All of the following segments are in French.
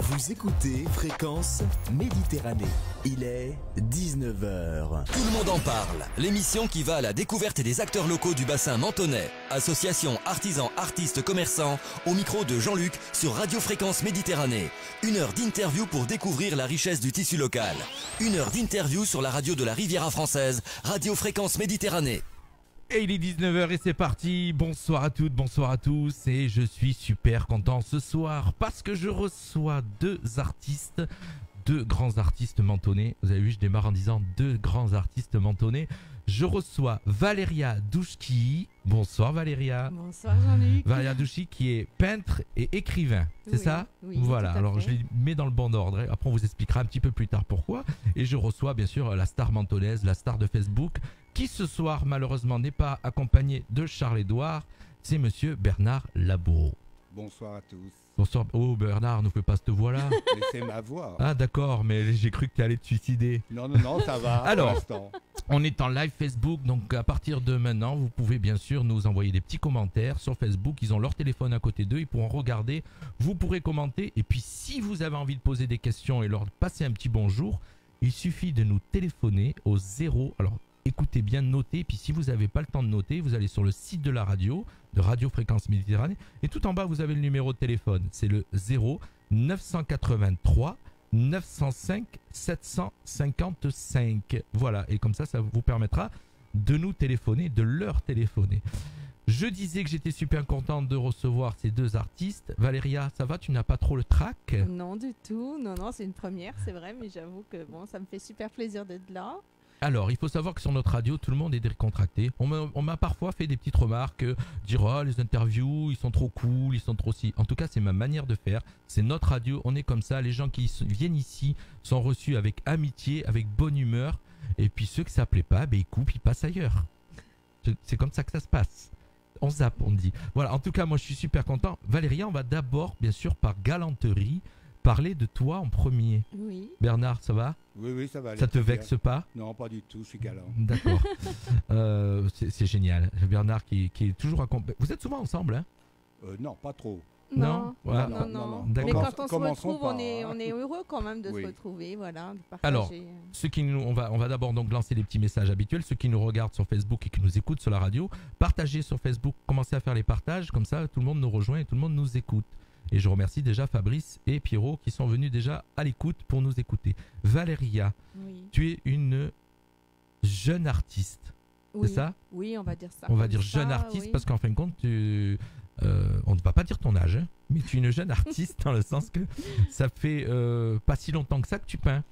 Vous écoutez Fréquence Méditerranée. Il est 19h. Tout le monde en parle. L'émission qui va à la découverte des acteurs locaux du bassin menthonnais. Association artisans, artistes, commerçants. Au micro de Jean-Luc sur Radio Fréquence Méditerranée. 1 heure d'interview pour découvrir la richesse du tissu local. 1 heure d'interview sur la radio de la Riviera française. Radio Fréquence Méditerranée. Et il est 19h et c'est parti. Bonsoir à toutes, bonsoir à tous. Et je suis super content ce soir parce que je reçois deux grands artistes menthonnais. Vous avez vu, je démarre en disant deux grands artistes menthonnais. Je reçois Valéria Douchki. Bonsoir Valéria. Bonsoir Jean-Luc. Valéria Douchki qui est peintre et écrivain, c'est Oui, ça? oui, voilà, tout à alors fait. je les mets dans le bon ordre. Après on vous expliquera un petit peu plus tard pourquoi. Et je reçois bien sûr la star menthonnaise, la star de Facebook, qui ce soir malheureusement n'est pas accompagné de Charles-Édouard. C'est monsieur Bernard Labourreau. Bonsoir à tous. Bonsoir. Oh Bernard, ne fais pas cette voix-là. Mais c'est ma voix. Ah d'accord, mais j'ai cru que tu allais te suicider. Non, non, non, ça va. Alors. Pour l'instant. On est en live Facebook, donc à partir de maintenant, vous pouvez bien sûr nous envoyer des petits commentaires sur Facebook. Ils ont leur téléphone à côté d'eux, ils pourront regarder. Vous pourrez commenter. Et puis si vous avez envie de poser des questions et leur passer un petit bonjour, il suffit de nous téléphoner au 0. Alors écoutez bien, notez. Et puis si vous n'avez pas le temps de noter, vous allez sur le site de la radio, de Radio Fréquence Méditerranée. Et tout en bas, vous avez le numéro de téléphone. C'est le 0 983 905 755. Voilà, et comme ça vous permettra de nous téléphoner, de leur téléphoner. Je disais que j'étais super contente de recevoir ces deux artistes. Valéria, ça va? Tu n'as pas trop le trac? Non du tout, non, c'est une première, c'est vrai, mais j'avoue que bon, ça me fait super plaisir d'être là. Alors, il faut savoir que sur notre radio, tout le monde est décontracté. On m'a parfois fait des petites remarques, dire oh, les interviews, ils sont trop cool, ils sont trop si. En tout cas, c'est ma manière de faire. C'est notre radio, on est comme ça. Les gens qui viennent ici sont reçus avec amitié, avec bonne humeur. Et puis ceux que ça plaît pas, ils coupent, ils passent ailleurs. C'est comme ça que ça se passe. On zappe, on dit. Voilà, en tout cas, moi je suis super content. Valéria, on va d'abord, bien sûr, par galanterie, parler de toi en premier. Oui. Bernard, ça va? Oui, ça va aller. Ça te très bien. vexe pas? Non, pas du tout, je suis galant. D'accord. C'est génial. Bernard qui est toujours accompagné. Vous êtes souvent ensemble, hein? Non, pas trop. Non. Ouais. Non. D'accord. Mais quand on se Commençons retrouve, par, on est heureux quand même de Oui. se retrouver, voilà, de partager. Alors, on va d'abord donc lancer les petits messages habituels. Ceux qui nous regardent sur Facebook et qui nous écoutent sur la radio, partagez sur Facebook, commencez à faire les partages, comme ça tout le monde nous rejoint et tout le monde nous écoute. Et je remercie déjà Fabrice et Pierrot qui sont venus déjà à l'écoute pour nous écouter. Valéria, Oui. tu es une jeune artiste, Oui. c'est ça? Oui, on va dire ça. On va comme dire ça, jeune artiste oui. parce qu'en fin de compte, on ne va pas dire ton âge, hein, mais tu es une jeune artiste dans le sens que ça fait pas si longtemps que ça que tu peins.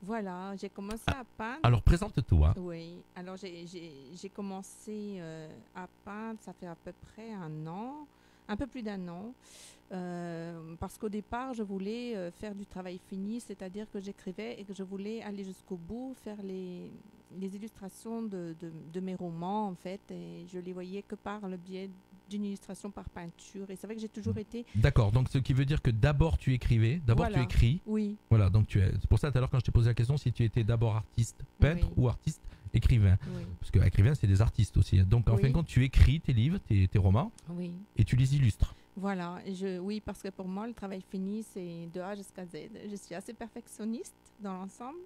Voilà, j'ai commencé à peindre. Alors présente-toi. Oui, alors j'ai commencé à peindre, ça fait à peu près un an, un peu plus d'un an, parce qu'au départ, je voulais faire du travail fini, c'est-à-dire que j'écrivais et que je voulais aller jusqu'au bout, faire les illustrations de mes romans, en fait, et je les voyais que par le biais d'une illustration par peinture. Et c'est vrai que j'ai toujours été... D'accord, donc ce qui veut dire que d'abord tu écrivais, d'abord Voilà. tu écris. Oui, Voilà, donc c'est pour ça tout à l'heure quand je t'ai posé la question si tu étais d'abord artiste peintre Oui. ou artiste écrivain. oui, Parce que écrivain c'est des artistes aussi. Donc en Oui. fin de compte tu écris tes livres, tes romans oui. et tu les illustres. Voilà, oui, parce que pour moi, le travail fini, c'est de A jusqu'à Z. Je suis assez perfectionniste dans l'ensemble,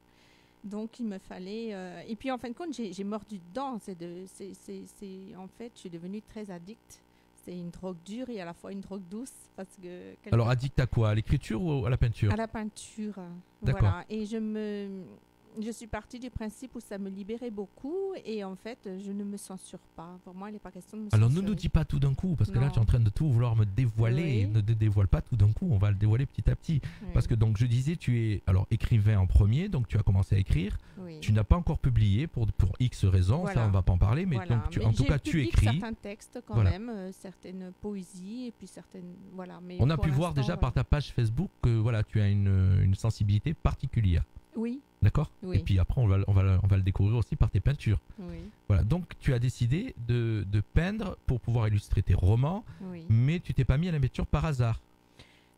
donc il me fallait... Et puis en fin de compte, j'ai mordu dedans. En fait, je suis devenue très addict. C'est une drogue dure et à la fois une drogue douce. Parce que Alors addict à quoi? À l'écriture ou à la peinture? à la peinture. D'accord. Voilà. Et je suis partie du principe où ça me libérait beaucoup et en fait, je ne me censure pas. Pour moi, il n'est pas question de me Alors ne censurer. nous dis pas tout d'un coup, parce que là Non. tu es en train de tout vouloir me dévoiler. Oui. Ne te dévoile pas tout d'un coup, on va le dévoiler petit à petit. Oui. Parce que donc je disais, tu es alors écrivain en premier, donc tu as commencé à écrire. Oui. Tu n'as pas encore publié pour X raisons, Voilà. ça on va pas en parler, mais Voilà. donc Mais en tout j'ai cas tu publié écris. certains textes quand Voilà. même, certaines poésies et puis certaines... Voilà. Mais On a pour pu voir l'instant, déjà voilà. par ta page Facebook que voilà, tu as une sensibilité particulière. Oui, D'accord? Oui. Et puis après on va le découvrir aussi par tes peintures. oui, Voilà, donc tu as décidé de peindre pour pouvoir illustrer tes romans, oui. mais tu t'es pas mis à la peinture par hasard.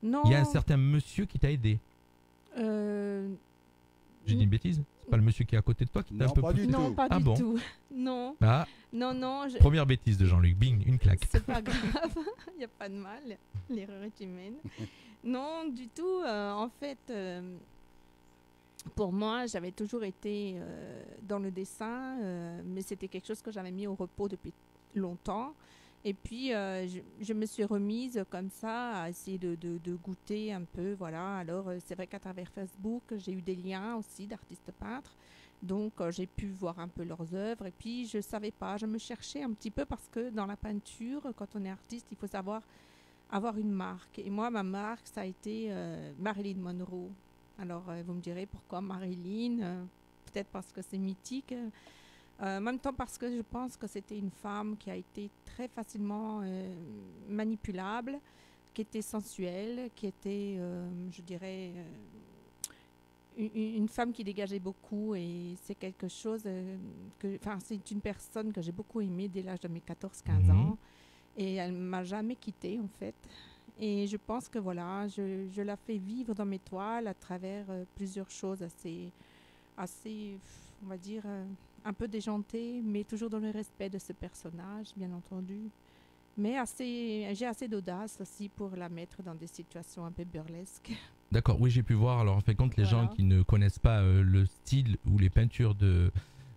Non, Il y a un certain monsieur qui t'a aidé. J'ai dit une bêtise? C'est pas le monsieur qui est à côté de toi qui t'a un Non, peu pas du poussé? Non, tout. pas Ah du bon? tout. Non, Ah, non, première bêtise de Jean-Luc. Bing, une claque. c'est pas grave. Il n'y a pas de mal. L'erreur est humaine. Non, du tout. En fait, pour moi, j'avais toujours été dans le dessin, mais c'était quelque chose que j'avais mis au repos depuis longtemps. Et puis, je me suis remise comme ça à essayer de goûter un peu. Voilà. Alors, c'est vrai qu'à travers Facebook, j'ai eu des liens aussi d'artistes peintres. Donc, j'ai pu voir un peu leurs œuvres. Et puis, je ne savais pas. Je me cherchais un petit peu parce que dans la peinture, quand on est artiste, il faut savoir avoir une marque. Et moi, ma marque, ça a été Marilyn Monroe. Alors, vous me direz pourquoi Marilyn peut-être parce que c'est mythique. En même temps parce que je pense que c'était une femme qui a été très facilement manipulable, qui était sensuelle, qui était, je dirais, une femme qui dégageait beaucoup. Et c'est quelque chose c'est une personne que j'ai beaucoup aimée dès l'âge de mes 14-15 ans. Et elle ne m'a jamais quittée, en fait. Et je pense que voilà, je la fais vivre dans mes toiles à travers plusieurs choses assez, on va dire, un peu déjantées, mais toujours dans le respect de ce personnage, bien entendu. Mais j'ai assez d'audace aussi pour la mettre dans des situations un peu burlesques. D'accord, oui, j'ai pu voir. Alors, en fin de compte, les Voilà. gens qui ne connaissent pas le style ou les peintures de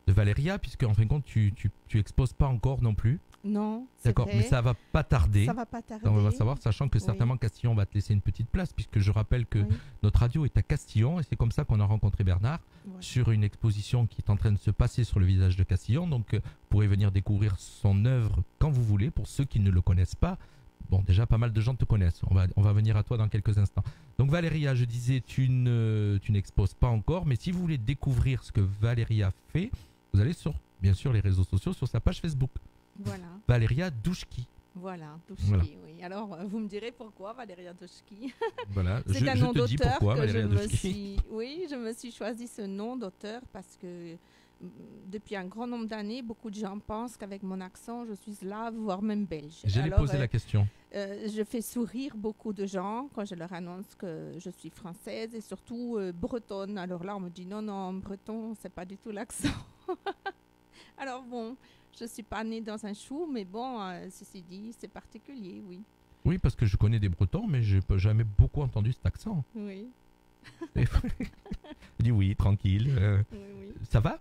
Valéria, puisque en fin de compte, tu exposes pas encore non plus. Non, c'est D'accord, vrai. mais ça va pas tarder. Ça va pas tarder. On va savoir, sachant que Oui. certainement Castillon va te laisser une petite place, puisque je rappelle que Oui, notre radio est à Castillon, et c'est comme ça qu'on a rencontré Bernard, voilà. sur une exposition qui est en train de se passer sur le village de Castillon. Donc, vous pourrez venir découvrir son œuvre quand vous voulez. Pour ceux qui ne le connaissent pas, bon, déjà, pas mal de gens te connaissent. On va venir à toi dans quelques instants. Donc, Valéria, je disais, tu n'exposes pas encore, mais si vous voulez découvrir ce que Valéria fait, vous allez sur, bien sûr, les réseaux sociaux, sur sa page Facebook. Voilà. Valéria Douchki. Voilà, Douchki, Voilà. oui. Alors, vous me direz pourquoi Valéria Douchki. Voilà, C'est un je nom te dis d'auteur pourquoi, que je Valéria me Douchki. suis... Oui, je me suis choisi ce nom d'auteur parce que depuis un grand nombre d'années, beaucoup de gens pensent qu'avec mon accent, je suis slave, voire même belge. J'allais Alors, poser la question. je fais sourire beaucoup de gens quand je leur annonce que je suis française et surtout bretonne. Alors là, on me dit non, breton, c'est pas du tout l'accent. Alors bon, je suis pas née dans un chou, mais bon, ceci dit, c'est particulier, oui. Oui, parce que je connais des Bretons, mais je n'ai jamais beaucoup entendu cet accent. Oui, Je dis oui, tranquille. oui. Ça va?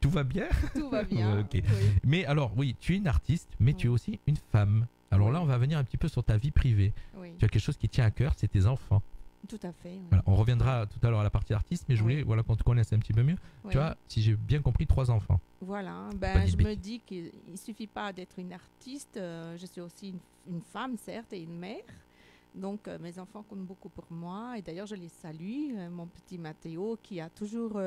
Tout va bien? Tout va bien. Ok. Oui. Mais alors, oui, tu es une artiste, mais tu es Oui. aussi une femme. Alors Oui. là, on va venir un petit peu sur ta vie privée. Oui, Tu as quelque chose qui tient à cœur, c'est tes enfants. tout à fait. Oui. Voilà, on reviendra tout à l'heure à la partie artiste, mais je voulais Oui. qu'on te connaisse un petit peu mieux. Oui. Tu as, si j'ai bien compris, 3 enfants. Voilà, Pas dit je de me dis qu'il ne suffit pas d'être une artiste, je suis aussi une femme, certes, et une mère. Donc, mes enfants comptent beaucoup pour moi. Et d'ailleurs, je les salue. Mon petit Mathéo, qui a toujours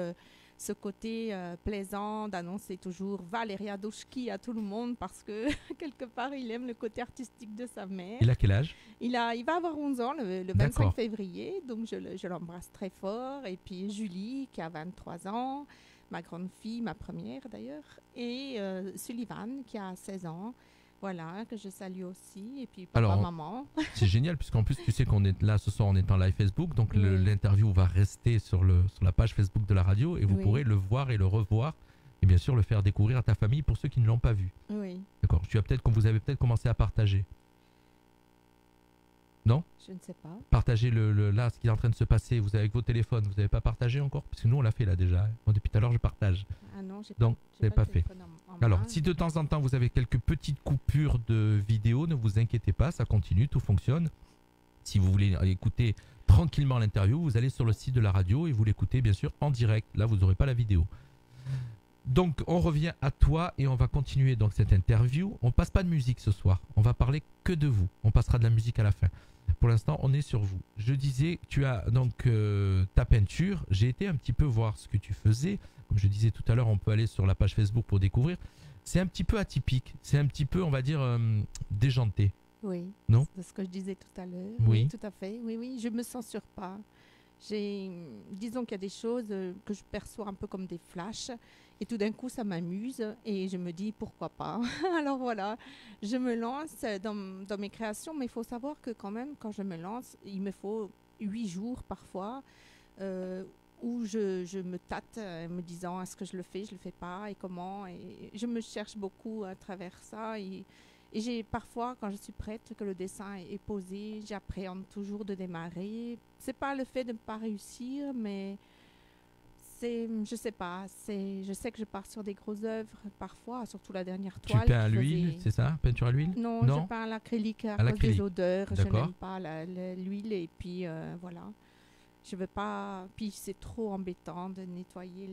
ce côté plaisant d'annoncer toujours Valéria Douchki à tout le monde parce que, quelque part, il aime le côté artistique de sa mère. Il a quel âge? Il va avoir 11 ans le 25 D'accord. février, donc je l'embrasse très fort. Et puis Julie, qui a 23 ans, ma grande fille, ma première d'ailleurs, et Sullivan, qui a 16 ans. Voilà, que je salue aussi. Et puis papa, Alors, maman. C'est génial, puisqu'en plus, tu sais qu'on est là ce soir, on est en live Facebook, donc Oui. l'interview va rester sur la page Facebook de la radio, et vous Oui. pourrez le voir et le revoir, et bien sûr le faire découvrir à ta famille pour ceux qui ne l'ont pas vu. Oui, D'accord. Vous avez peut-être commencé à partager. Non? je ne sais pas. Partager là, ce qui est en train de se passer. Vous avez avec vos téléphones, vous n'avez pas partagé encore? Parce que nous, on l'a fait là déjà. Moi, depuis tout à l'heure, je partage. Ah non, j'ai Donc, vous n'avez le pas fait. téléphone en Alors, main. si de temps en temps, vous avez quelques petites coupures de vidéo, ne vous inquiétez pas, ça continue, tout fonctionne. Si vous voulez écouter tranquillement l'interview, vous allez sur le site de la radio et vous l'écoutez, bien sûr, en direct. Là, vous n'aurez pas la vidéo. Donc, on revient à toi et on va continuer donc cette interview. On ne passe pas de musique ce soir. On va parler que de vous. On passera de la musique à la fin. Pour l'instant, on est sur vous. Je disais, tu as donc ta peinture. J'ai été un petit peu voir ce que tu faisais. Comme je disais tout à l'heure, on peut aller sur la page Facebook pour découvrir. C'est un petit peu atypique. C'est un petit peu, on va dire, déjanté. Oui, Non? c'est ce que je disais tout à l'heure. Oui. Tout à fait. Oui, oui, je me censure pas. Disons qu'il y a des choses que je perçois un peu comme des flashs et tout d'un coup ça m'amuse et je me dis pourquoi pas. Alors voilà, je me lance dans mes créations, mais il faut savoir que quand même quand je me lance, il me faut 8 jours parfois où je me tâte, me disant est-ce que je le fais pas, et comment. Et je me cherche beaucoup à travers ça. Et j'ai parfois, quand je suis prête, que le dessin est posé, j'appréhende toujours de démarrer. C'est pas le fait de ne pas réussir, mais je sais pas. Je sais que je pars sur des grosses œuvres parfois, surtout la dernière Tu toile. peins à l'huile, c'est ça? Peinture à l'huile? Non, je peins à l'acrylique à cause des odeurs. Je D'accord. n'aime pas l'huile, et puis voilà. Je veux pas. Puis c'est trop embêtant de nettoyer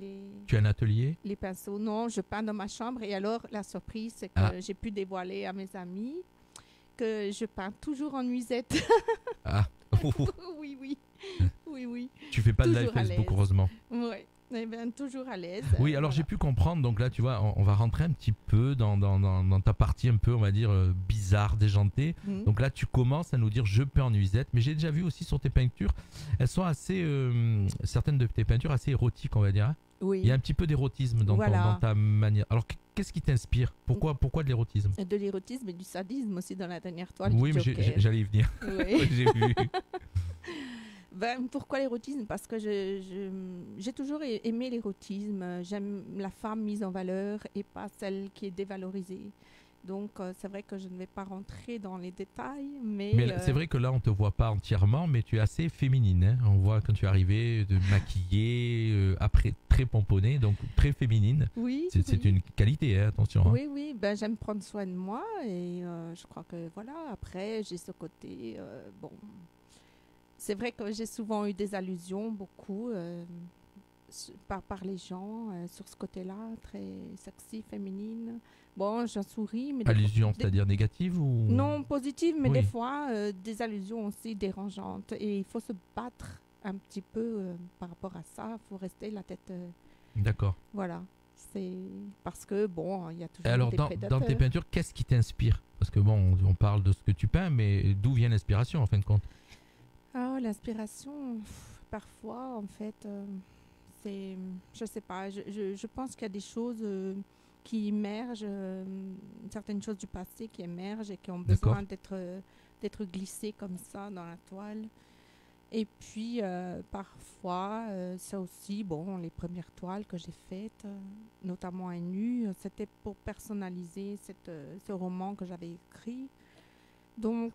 Tu as un atelier? les pinceaux. Non, je peins dans ma chambre, et alors la surprise, c'est que j'ai pu dévoiler à mes amis que je peins toujours en nuisette. Ah. Oui, oui. Oui, oui. Tu fais pas de Toujours live à Facebook, l'aise. heureusement. Oui. Eh bien, toujours à l'aise. Oui, alors j'ai pu comprendre, donc là tu vois, on va rentrer un petit peu dans ta partie un peu, on va dire, bizarre, déjantée. Donc là tu commences à nous dire je peins en nuisette, mais j'ai déjà vu aussi sur tes peintures, elles sont assez, certaines de tes peintures assez érotiques, on va dire. Hein. Oui. Il y a un petit peu d'érotisme dans ta manière. Alors qu'est-ce qui t'inspire? Pourquoi de l'érotisme? De l'érotisme et du sadisme aussi dans la dernière toile. Oui, mais j'allais y venir. Oui. J'ai vu. Ben, pourquoi l'érotisme? Parce que j'ai toujours aimé l'érotisme. J'aime la femme mise en valeur et pas celle qui est dévalorisée. Donc, c'est vrai que je ne vais pas rentrer dans les détails. Mais c'est vrai que là, on ne te voit pas entièrement, mais tu es assez féminine. Hein. On voit quand tu es arrivée, maquillée, après très pomponnée, donc très féminine. Oui. C'est une qualité, hein, attention. Hein. Oui, oui. Ben, j'aime prendre soin de moi, et je crois que voilà. Après, j'ai ce côté. Bon. C'est vrai que j'ai souvent eu des allusions, beaucoup, par les gens, sur ce côté-là, très sexy, féminine. Bon, j'en souris. Mais allusions, c'est-à-dire négatives ou... Non, positives, mais oui. des fois, des allusions aussi dérangeantes. Et il faut se battre un petit peu par rapport à ça. Il faut rester la tête... D'accord. Voilà. C'est parce que, bon, il y a toujours alors, des prédateurs. dans tes peintures, qu'est-ce qui t'inspire? Parce que bon, on parle de ce que tu peins, mais d'où vient l'inspiration en fin de compte? L'inspiration, parfois, en fait, c'est, je sais pas, je pense qu'il y a des choses qui émergent, certaines choses du passé qui émergent et qui ont besoin d'être glissées comme ça dans la toile. Et puis, parfois, ça aussi, bon, les premières toiles que j'ai faites, notamment un nu, c'était pour personnaliser ce roman que j'avais écrit. Donc,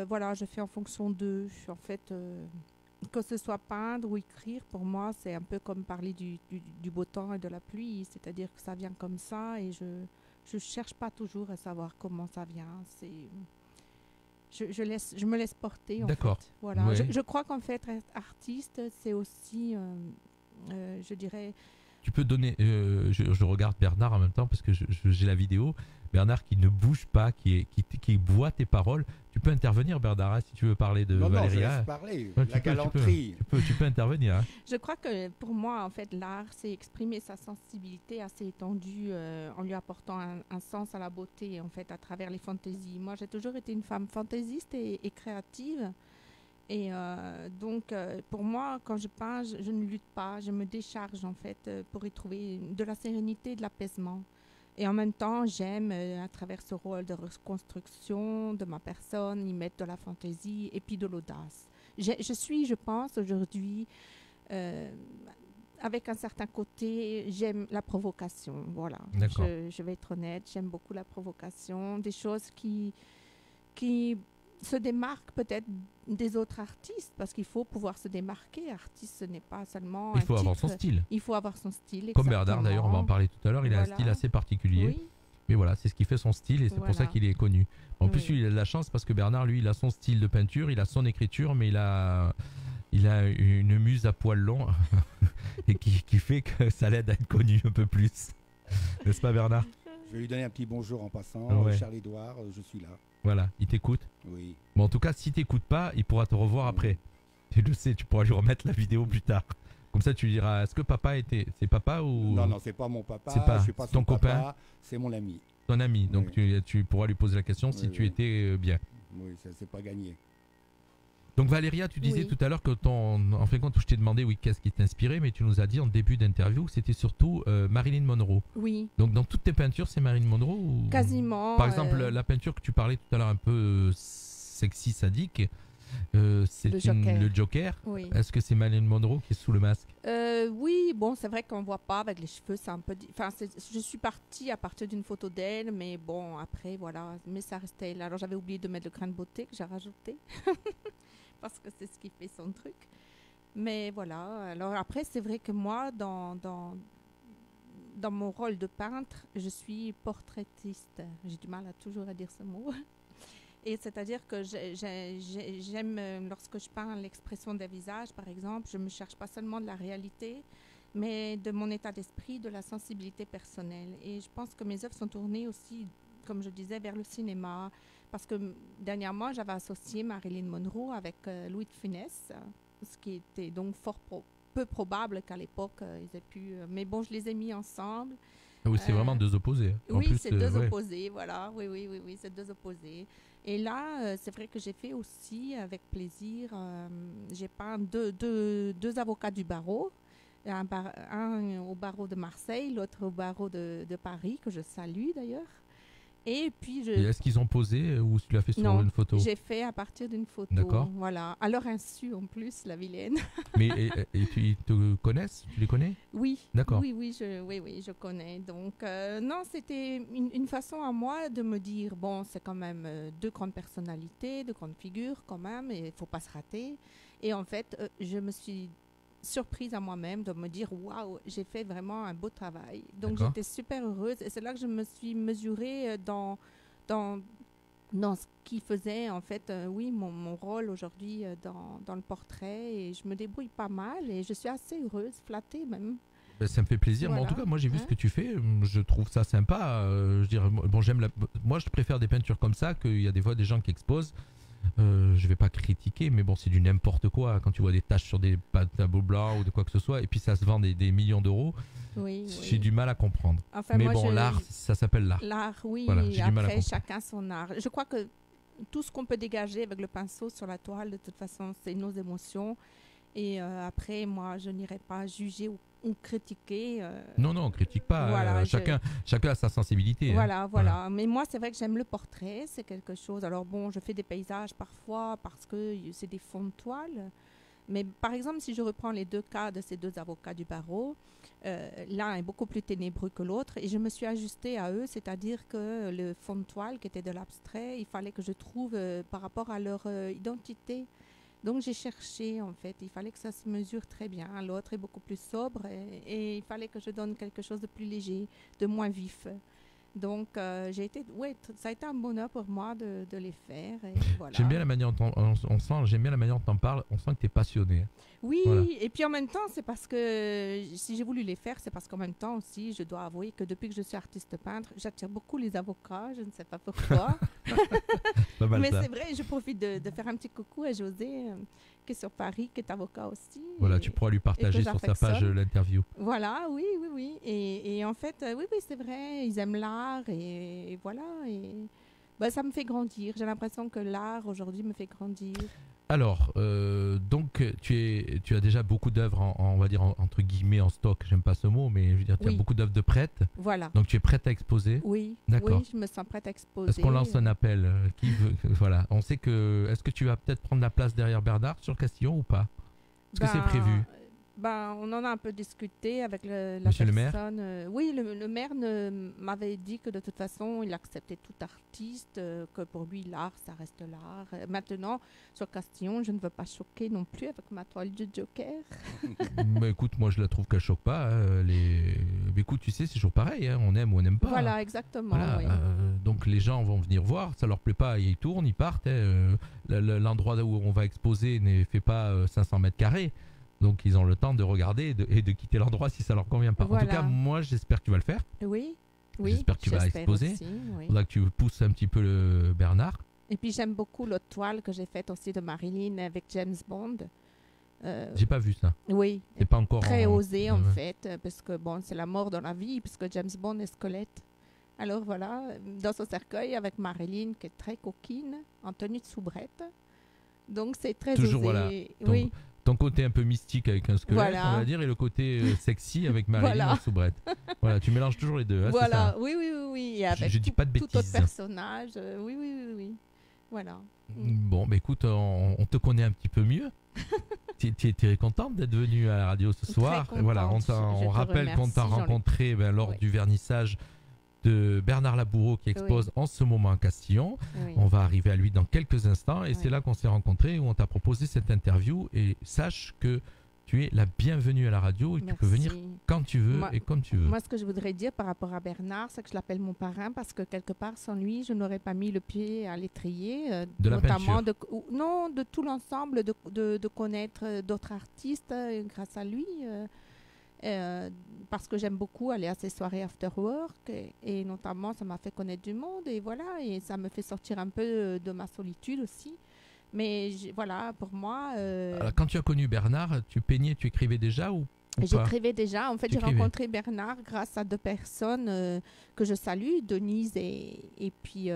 voilà, je fais en fonction d'eux. En fait, que ce soit peindre ou écrire, pour moi, c'est un peu comme parler du beau temps et de la pluie. C'est-à-dire que ça vient comme ça, et je cherche pas toujours à savoir comment ça vient. Je me laisse porter, en fait. Voilà. Ouais. Je crois qu'en fait, être artiste, c'est aussi, je dirais... Tu peux donner... je regarde Bernard en même temps, parce que j'ai la vidéo. Bernard qui ne bouge pas, qui boit tes paroles. Tu peux intervenir, Bernard, hein, si tu veux parler de Valéria. Non, je laisse parler. Ouais, la galanterie. Tu peux intervenir. Hein. Je crois que pour moi, en fait, l'art, c'est exprimer sa sensibilité assez étendue en lui apportant un sens à la beauté, en fait, à travers les fantaisies. Moi, j'ai toujours été une femme fantaisiste et créative. Et donc, pour moi, quand je peins, je ne lutte pas, je me décharge, en fait, pour y trouver de la sérénité, de l'apaisement. Et en même temps, j'aime, à travers ce rôle de reconstruction de ma personne, y mettre de la fantaisie et puis de l'audace. Je suis, je pense, aujourd'hui, avec un certain côté, j'aime la provocation. Voilà. Je vais être honnête, j'aime beaucoup la provocation, des choses qui se démarquent peut-être des autres artistes, parce qu'il faut pouvoir se démarquer. Artiste, ce n'est pas seulement il faut avoir son style. Il faut avoir son style, comme Bernard, d'ailleurs, on va en parler tout à l'heure. Il a un style assez particulier. Oui. Mais voilà, c'est ce qui fait son style, et c'est pour ça qu'il est connu. En plus, il a de la chance, parce que Bernard, lui, il a son style de peinture, il a son écriture, mais il a une muse à poils longs et qui fait que ça l'aide à être connu un peu plus. N'est-ce pas, Bernard? Je vais lui donner un petit bonjour en passant. Charles-Édouard, je suis là. Voilà, il t'écoute. Oui. Bon, en tout cas, si t'écoutes pas, il pourra te revoir après. Tu le sais, tu pourras lui remettre la vidéo plus tard. Comme ça, tu lui diras, est-ce que papa était... C'est papa ou... Non, c'est pas mon papa. Je suis pas ton copain. C'est mon ami. Ton ami. Donc, tu pourras lui poser la question si tu étais bien. Oui, ça c'est pas gagné. Donc Valéria, tu disais tout à l'heure que en fin de compte, je t'ai demandé qu'est-ce qui t'inspirait, mais tu nous as dit en début d'interview que c'était surtout Marilyn Monroe. Oui. Donc dans toutes tes peintures, c'est Marilyn Monroe ou... Quasiment. Par exemple, la peinture que tu parlais tout à l'heure un peu sexy, sadique, c'est le Joker. Oui. Est-ce que c'est Marilyn Monroe qui est sous le masque? Oui, bon, c'est vrai qu'on voit pas avec les cheveux, c'est un peu... je suis partie à partir d'une photo d'elle, mais bon, après, voilà, mais ça restait là. Alors, j'avais oublié de mettre le grain de beauté que j'ai rajouté, parce que c'est ce qui fait son truc. Mais voilà, alors après, c'est vrai que moi, dans mon rôle de peintre, je suis portraitiste. J'ai du mal à toujours à dire ce mot. Et c'est-à-dire que j'aime, lorsque je peins l'expression des visages, par exemple, je ne me cherche pas seulement de la réalité, mais de mon état d'esprit, de la sensibilité personnelle. Et je pense que mes œuvres sont tournées aussi, comme je disais, vers le cinéma. Parce que dernièrement, j'avais associé Marilyn Monroe avec Louis de Funès, ce qui était donc peu probable qu'à l'époque, ils aient pu... mais bon, je les ai mis ensemble. Oui, c'est vraiment deux opposés. Oui, c'est deux opposés, voilà. Oui, c'est deux opposés. Et là, c'est vrai que j'ai fait aussi, avec plaisir, j'ai peint deux avocats du barreau, un au barreau de Marseille, l'autre au barreau de Paris, que je salue d'ailleurs. Et puis Et est-ce qu'ils ont posé ou tu l'as fait sur une photo? J'ai fait à partir d'une photo. D'accord. Voilà. À leur insu en plus, la vilaine. Mais et ils te connaissent? Tu les connais? Oui. D'accord. Oui, je connais. Donc non, c'était une façon à moi de me dire bon, c'est quand même deux grandes personnalités, deux grandes figures quand même, et il faut pas se rater. Et en fait, je me suis surprise à moi-même de me dire waouh, j'ai fait vraiment un beau travail. Donc j'étais super heureuse et c'est là que je me suis mesurée dans ce qui faisait en fait mon rôle aujourd'hui dans le portrait, et je me débrouille pas mal et je suis assez heureuse, flattée même. Ben, ça me fait plaisir. Voilà. Mais en tout cas, moi j'ai vu ce que tu fais, je trouve ça sympa. Je dirais, bon, moi je préfère des peintures comme ça, qu'il y a des fois des gens qui exposent. Je vais pas critiquer, mais bon, c'est du n'importe quoi quand tu vois des taches sur des tableaux blancs ou de quoi que ce soit, et puis ça se vend des millions d'euros. J'ai du mal à comprendre. Enfin, mais bon, l'art, ça s'appelle l'art. L'art, oui. Voilà, j'ai du mal à après, comprendre. chacun son art. Je crois que tout ce qu'on peut dégager avec le pinceau sur la toile, de toute façon, c'est nos émotions. Et après, moi, je n'irai pas juger ou critiquer. Non, on critique pas. Voilà, chacun a sa sensibilité. Voilà. Mais moi, c'est vrai que j'aime le portrait. C'est quelque chose. Alors bon, je fais des paysages parfois parce que c'est des fonds de toile. Mais par exemple, si je reprends les deux cas de ces deux avocats du barreau, l'un est beaucoup plus ténébreux que l'autre, et je me suis ajustée à eux, c'est-à-dire que le fond de toile qui était de l'abstrait, il fallait que je trouve par rapport à leur identité. Donc j'ai cherché, en fait, il fallait que ça se mesure très bien. L'autre est beaucoup plus sobre et il fallait que je donne quelque chose de plus léger, de moins vif. Donc ça a été un bonheur pour moi de les faire. Et voilà. J'aime bien la manière dont j'aime bien la manière dont on parle, on sent que tu es passionné. Oui, et puis en même temps, c'est parce que si j'ai voulu les faire, c'est parce qu'en même temps aussi, je dois avouer que depuis que je suis artiste peintre, j'attire beaucoup les avocats, je ne sais pas pourquoi. Mais c'est vrai, je profite de faire un petit coucou à José, qui est sur Paris, qui est avocat aussi. Voilà, tu pourras lui partager sur sa page l'interview. Voilà, oui. Et en fait, oui, c'est vrai, ils aiment l'art, et voilà. Et ça me fait grandir. J'ai l'impression que l'art aujourd'hui me fait grandir. Alors, donc tu as déjà beaucoup d'œuvres, on va dire entre guillemets en stock, j'aime pas ce mot, mais je veux dire, tu as beaucoup d'œuvres de prêtes. Voilà. Donc tu es prête à exposer. Oui, d'accord. Oui, je me sens prête à exposer. Est-ce qu'on lance un appel qui veut, voilà. On sait que, est-ce que tu vas peut-être prendre la place derrière Bernard sur Castillon ou pas? Est-ce que c'est prévu? On en a un peu discuté avec la Monsieur personne. Le maire? Oui, le maire m'avait dit que de toute façon, il acceptait tout artiste, que pour lui, l'art, ça reste l'art. Maintenant, sur Castillon, je ne veux pas choquer non plus avec ma toile du Joker. Mais écoute, moi, je la trouve qu'elle choque pas. Mais écoute, tu sais, c'est toujours pareil. On aime ou on n'aime pas. Voilà, exactement. Voilà, oui. Donc les gens vont venir voir, ça leur plaît pas, ils tournent, ils partent. L'endroit où on va exposer ne fait pas 500 mètres carrés. Donc ils ont le temps de regarder et de quitter l'endroit si ça leur convient pas. Voilà. En tout cas, moi j'espère que tu vas le faire. Oui. J'espère que tu vas exposer. Oui. Faudra que tu pousses un petit peu le Bernard. Et puis j'aime beaucoup l'autre toile que j'ai faite aussi de Marilyn avec James Bond. J'ai pas vu ça. Oui. C'est pas encore très osé en fait, parce que bon, c'est la mort dans la vie, puisque James Bond est squelette. Alors voilà, dans son cercueil avec Marilyn qui est très coquine, en tenue de soubrette. Donc c'est très toujours osé. Voilà. Oui. Ton côté un peu mystique avec un squelette, voilà. on va dire, et le côté sexy avec Marilyn en soubrette. Voilà, tu mélanges toujours les deux. Hein, voilà, c'est ça. oui. Et avec je dis pas de bêtises. Tout autre personnage. Oui. Voilà. Bon, bah écoute, on te connaît un petit peu mieux. Tu es contente d'être venue à la radio ce soir. Très voilà, contente. on rappelle qu'on t'a rencontré lors du vernissage de Bernard Laboureau qui expose en ce moment à Castillon. Oui. On va arriver à lui dans quelques instants et Oui. c'est là qu'on s'est rencontrés, où on t'a proposé cette interview. Et sache que tu es la bienvenue à la radio et tu peux venir quand tu veux et comme tu veux. Moi, ce que je voudrais dire par rapport à Bernard, c'est que je l'appelle mon parrain parce que quelque part, sans lui, je n'aurais pas mis le pied à l'étrier. De la notamment peinture. Non, de tout l'ensemble, de connaître d'autres artistes grâce à lui. Parce que j'aime beaucoup aller à ces soirées after work et notamment, ça m'a fait connaître du monde et voilà, et ça me fait sortir un peu de ma solitude aussi. Mais voilà, pour moi... Alors, quand tu as connu Bernard, tu peignais, tu écrivais déjà ou pas? J'écrivais déjà. En fait, j'ai rencontré Bernard grâce à deux personnes que je salue, Denise et puis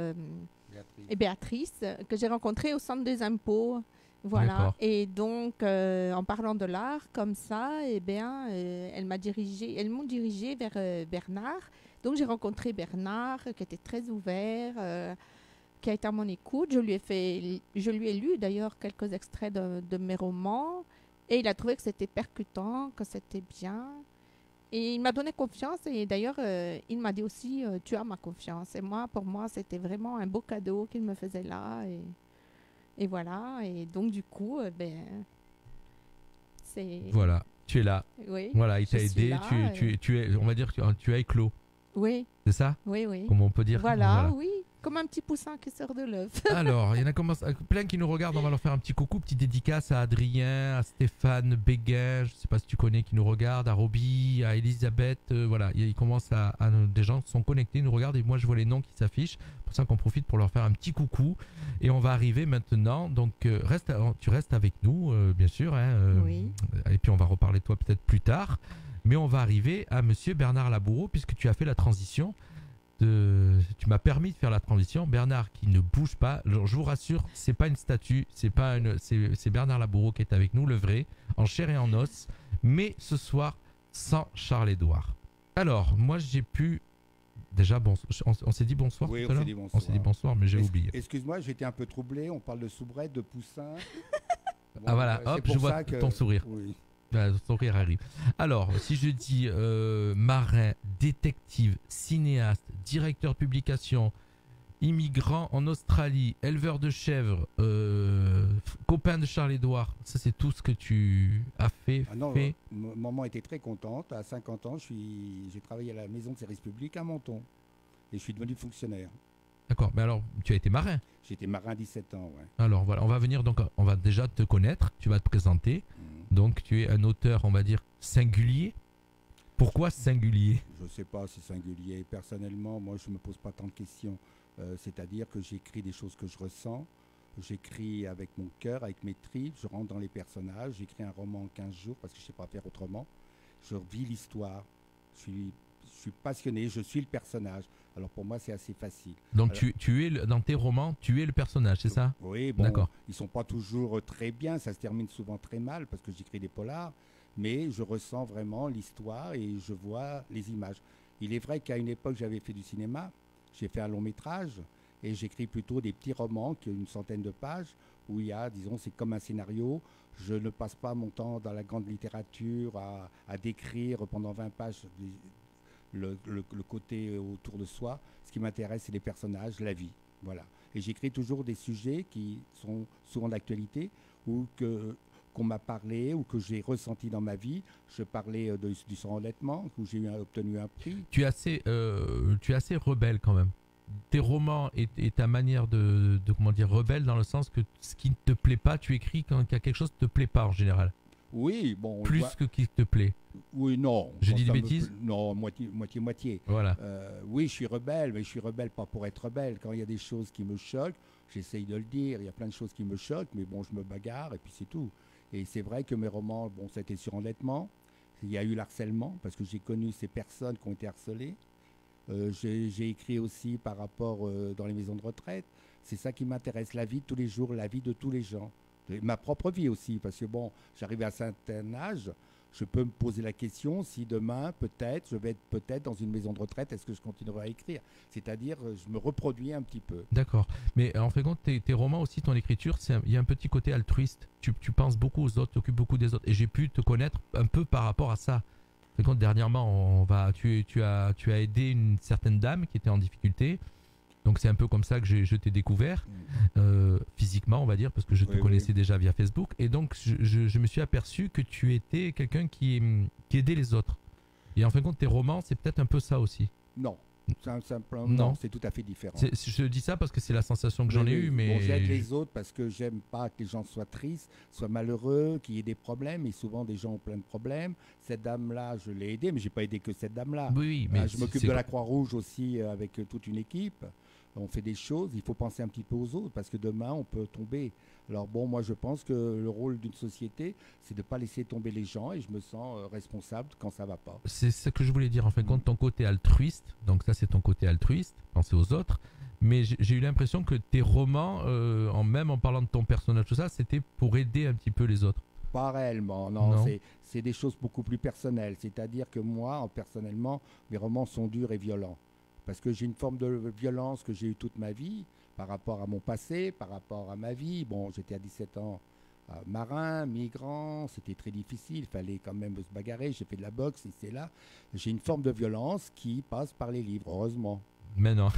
Béatrice, que j'ai rencontrées au Centre des impôts. Voilà. Et donc, en parlant de l'art comme ça, eh bien, elles m'ont dirigée vers Bernard. Donc, j'ai rencontré Bernard, qui était très ouvert, qui a été à mon écoute. Je lui ai lu d'ailleurs quelques extraits de mes romans et il a trouvé que c'était percutant, que c'était bien. Et il m'a donné confiance et d'ailleurs, il m'a dit aussi tu as ma confiance. Et moi, pour moi, c'était vraiment un beau cadeau qu'il me faisait là. Et voilà. Et donc, du coup, c'est... Voilà, tu es là. Oui, voilà, il t'a aidé. Tu es, on va dire que tu as éclos. Oui. C'est ça? Oui, oui. Comme on peut dire. Voilà, oui. Comme un petit poussin qui sort de l'œuf. Alors, il y en a plein qui nous regardent. On va leur faire un petit coucou, petite dédicace à Adrien, à Stéphane Béguin, je ne sais pas si tu connais, qui nous regarde, à Roby, à Elisabeth. Voilà, il commence des gens qui sont connectés, nous regardent et moi je vois les noms qui s'affichent. C'est pour ça qu'on profite pour leur faire un petit coucou. Et on va arriver maintenant. Donc, tu restes avec nous, bien sûr. Hein, oui. Et puis on va reparler de toi peut-être plus tard. Mais on va arriver à monsieur Bernard Laboureau, puisque tu as fait la transition. Tu m'as permis de faire la transition. Bernard qui ne bouge pas. Alors, je vous rassure, c'est pas une statue, c'est Bernard Laboureau qui est avec nous, le vrai, en chair et en os. Mais ce soir, sans Charles-Édouard. Alors, moi j'ai pu... Déjà, on s'est dit bonsoir oui, tout à l'heure. On s'est dit bonsoir, mais j'ai oublié. Excuse-moi, j'étais un peu troublé. On parle de soubrette, de poussin. Bon, ah voilà, hop, je vois ton sourire. Oui. Son rire arrive. Alors, si je dis marin, détective, cinéaste, directeur de publication, immigrant en Australie, éleveur de chèvres, copain de Charles-Édouard, ça c'est tout ce que tu as fait. Maman était très contente. À 50 ans, j'ai travaillé à la maison de service public à Menton et je suis devenu fonctionnaire. D'accord, mais alors tu as été marin? J'étais marin 17 ans, ouais. Alors voilà, on va déjà te connaître, tu vas te présenter. Donc tu es un auteur, on va dire, singulier. Pourquoi singulier? Je ne sais pas si singulier. Personnellement, moi je ne me pose pas tant de questions. C'est-à-dire que j'écris des choses que je ressens. J'écris avec mon cœur, avec mes tripes. Je rentre dans les personnages. J'écris un roman en 15 jours parce que je ne sais pas faire autrement. Je vis l'histoire. Je suis passionné, je suis le personnage. Alors pour moi, c'est assez facile. Donc tu es dans tes romans, tu es le personnage, c'est ça? Oui, bon, d'accord. Ils ne sont pas toujours très bien, ça se termine souvent très mal parce que j'écris des polars, mais je ressens vraiment l'histoire et je vois les images. Il est vrai qu'à une époque, j'avais fait du cinéma, j'ai fait un long métrage et j'écris plutôt des petits romans qui ont une centaine de pages où il y a, disons, c'est comme un scénario. Je ne passe pas mon temps dans la grande littérature à décrire pendant 20 pages le côté autour de soi. Ce qui m'intéresse, c'est les personnages, la vie. Voilà. Et j'écris toujours des sujets qui sont souvent d'actualité ou qu'on m'a parlé ou que j'ai ressenti dans ma vie. Je parlais du sans-endettement, où j'ai obtenu un prix. Tu es assez rebelle quand même. Tes romans et ta manière de comment dire, rebelle dans le sens que ce qui ne te plaît pas, tu écris quand il y a quelque chose qui ne te plaît pas en général. Oui, bon. Plus que qui te plaît. Oui, non. Je dis des bêtises? Non, moitié. Voilà. Oui, je suis rebelle, mais je suis rebelle pas pour être rebelle. Quand il y a des choses qui me choquent, j'essaye de le dire. Il y a plein de choses qui me choquent, mais bon, je me bagarre et puis c'est tout. Et c'est vrai que mes romans, bon, c'était sur endettement. Il y a eu l'harcèlement, parce que j'ai connu ces personnes qui ont été harcelées. J'ai écrit aussi par rapport dans les maisons de retraite. C'est ça qui m'intéresse, la vie de tous les jours, la vie de tous les gens. Ma propre vie aussi, parce que bon, j'arrive à un certain âge, je peux me poser la question si demain, peut-être, je vais être peut-être dans une maison de retraite, est-ce que je continuerai à écrire? C'est-à-dire, je me reproduis un petit peu. D'accord. Mais en fait, tes romans aussi, ton écriture, il y a un petit côté altruiste. Tu penses beaucoup aux autres, tu t'occupes beaucoup des autres. Et j'ai pu te connaître un peu par rapport à ça. En fait, dernièrement, tu as aidé une certaine dame qui était en difficulté. Donc c'est un peu comme ça que je t'ai découvert, physiquement on va dire, parce que je te connaissais déjà via Facebook. Et donc je me suis aperçu que tu étais quelqu'un qui aidait les autres. Et en fin de compte, tes romans, c'est peut-être un peu ça aussi. Non. Non, c'est tout à fait différent. Je dis ça parce que c'est la sensation que j'en ai eue. Mais bon, j'aide les autres parce que j'aime pas que les gens soient tristes, soient malheureux, qu'il y ait des problèmes. Et souvent, des gens ont plein de problèmes. Cette dame-là, je l'ai aidée, mais j'ai pas aidé que cette dame-là. Oui, mais je m'occupe de la Croix-Rouge aussi avec toute une équipe. On fait des choses, il faut penser un petit peu aux autres parce que demain, on peut tomber. Alors bon, moi, je pense que le rôle d'une société, c'est de ne pas laisser tomber les gens et je me sens responsable quand ça ne va pas. C'est ce que je voulais dire. En fin de compte, ton côté altruiste, donc ça, c'est ton côté altruiste, penser aux autres. Mais j'ai eu l'impression que tes romans, même en parlant de ton personnage, tout ça, c'était pour aider un petit peu les autres. Pas réellement, non. C'est des choses beaucoup plus personnelles. C'est-à-dire que moi, personnellement, mes romans sont durs et violents. Parce que j'ai une forme de violence que j'ai eue toute ma vie par rapport à mon passé, par rapport à ma vie. Bon, j'étais à 17 ans marin, migrant, c'était très difficile, il fallait quand même se bagarrer, j'ai fait de la boxe ici et là. J'ai une forme de violence qui passe par les livres, heureusement. Mais non.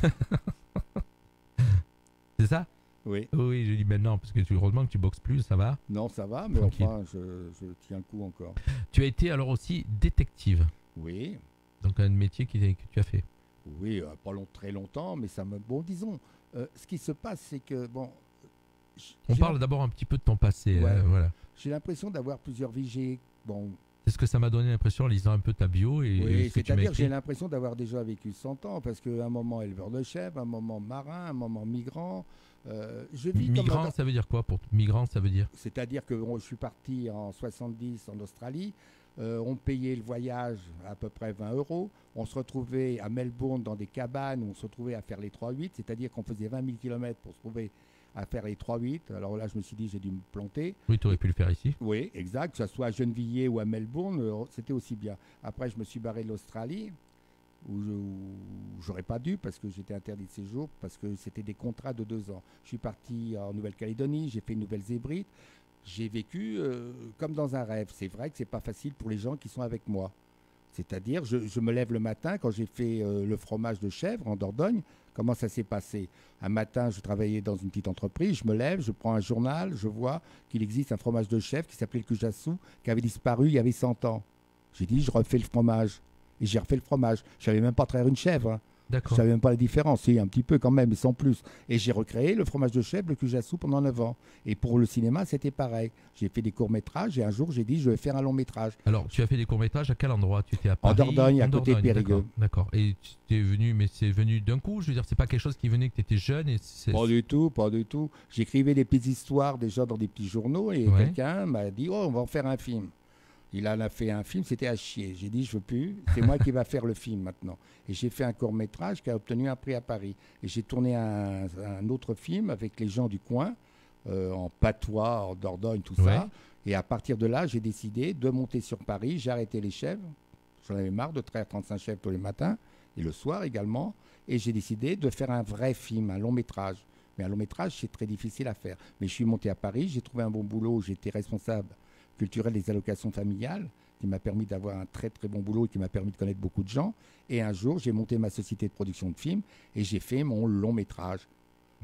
C'est ça? Oui. Oui, je dis maintenant, parce que heureusement que tu boxes plus, ça va? Non, ça va, mais tranquille. Enfin, je tiens le coup encore. Tu as été alors aussi détective. Oui. Donc un métier que tu as fait. Oui, pas très longtemps, mais ça me... Bon, disons, ce qui se passe, c'est que, bon... On parle d'abord un petit peu de ton passé. Ouais. Voilà. J'ai l'impression d'avoir plusieurs vies. Bon... C'est ce que ça m'a donné l'impression en lisant un peu ta bio. Oui, c'est-à-dire que j'ai l'impression d'avoir déjà vécu 100 ans, parce qu'à un moment éleveur de chèvres, un moment marin, un moment migrant... migrant, ça veut dire quoi pour migrant, ça veut dire? C'est-à-dire que je suis parti en 70 en Australie. On payait le voyage à peu près 20 €. On se retrouvait à Melbourne dans des cabanes où on se retrouvait à faire les 3-8, c'est-à-dire qu'on faisait 20 000 km pour se trouver à faire les 3-8. Alors là, je me suis dit, j'ai dû me planter. Oui, tu aurais pu le faire ici. Oui, exact. Que ce soit à Gennevilliers ou à Melbourne, c'était aussi bien. Après, je me suis barré de l'Australie, où j'aurais pas dû parce que j'étais interdit de séjour, parce que c'était des contrats de 2 ans. Je suis parti en Nouvelle-Calédonie, j'ai fait une Nouvelle-Hébrides. J'ai vécu comme dans un rêve. C'est vrai que c'est pas facile pour les gens qui sont avec moi. C'est-à-dire, je me lève le matin, quand j'ai fait le fromage de chèvre en Dordogne, comment ça s'est passé? Un matin, je travaillais dans une petite entreprise, je me lève, je prends un journal, je vois qu'il existe un fromage de chèvre qui s'appelait le Cujassou, qui avait disparu il y avait 100 ans. J'ai dit, je refais le fromage. Et j'ai refait le fromage. Je savais même pas traire une chèvre. Hein. D'accord. Je savais même pas la différence, si, un petit peu quand même, mais sans plus. Et j'ai recréé le fromage de chèvre, le Cujassou, pendant 9 ans. Et pour le cinéma, c'était pareil. J'ai fait des courts-métrages et un jour, j'ai dit, je vais faire un long-métrage. Alors, tu as fait des courts-métrages à quel endroit? Tu étais à Paris? En Dordogne, à côté de Périgueux. D'accord. Et tu es venu, mais c'est venu d'un coup? Je veux dire, c'est pas quelque chose qui venait que tu étais jeune et Pas du tout, pas du tout. J'écrivais des petites histoires déjà dans des petits journaux et quelqu'un m'a dit, oh, on va en faire un film. Il en a fait un film, c'était à chier. J'ai dit, je veux plus, c'est moi qui va faire le film maintenant. Et j'ai fait un court-métrage qui a obtenu un prix à Paris. Et j'ai tourné un autre film avec les gens du coin, en patois, en Dordogne, tout ça. Et à partir de là, j'ai décidé de monter sur Paris. J'ai arrêté les chèvres. J'en avais marre de traire 35 chèvres tous les matins et le soir également. Et j'ai décidé de faire un vrai film, un long-métrage. Mais un long-métrage, c'est très difficile à faire. Mais je suis monté à Paris, j'ai trouvé un bon boulot, j'étais responsable culturel des allocations familiales, qui m'a permis d'avoir un très très bon boulot et qui m'a permis de connaître beaucoup de gens. Et un jour, j'ai monté ma société de production de films et j'ai fait mon long métrage,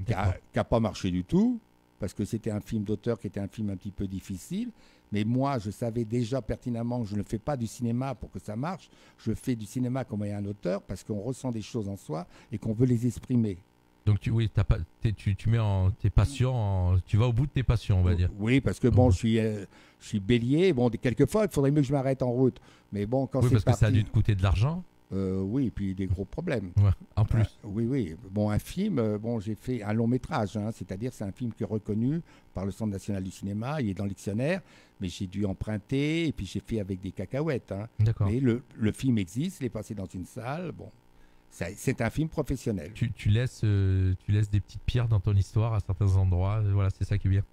qui n'a pas marché du tout, parce que c'était un film d'auteur qui était un film un petit peu difficile. Mais moi, je savais déjà pertinemment que je ne fais pas du cinéma pour que ça marche. Je fais du cinéma comme un auteur parce qu'on ressent des choses en soi et qu'on veut les exprimer. Donc tu mets tes passions, tu vas au bout de tes passions, on va dire. Oui, parce que bon, je suis bélier. Bon, quelquefois, il faudrait mieux que je m'arrête en route. Mais bon, quand c'est parce parti, que ça a dû te coûter de l'argent. Oui, et puis des gros problèmes. Ouais, en plus. Oui. Bon, un film, j'ai fait un long métrage, hein, c'est-à-dire c'est un film qui est reconnu par le Centre national du cinéma, il est dans le dictionnaire, mais j'ai dû emprunter et puis j'ai fait avec des cacahuètes. Hein. D'accord. Mais le film existe, il est passé dans une salle. Bon. C'est un film professionnel. Tu laisses des petites pierres dans ton histoire à certains endroits. Voilà, c'est ça qui est bien.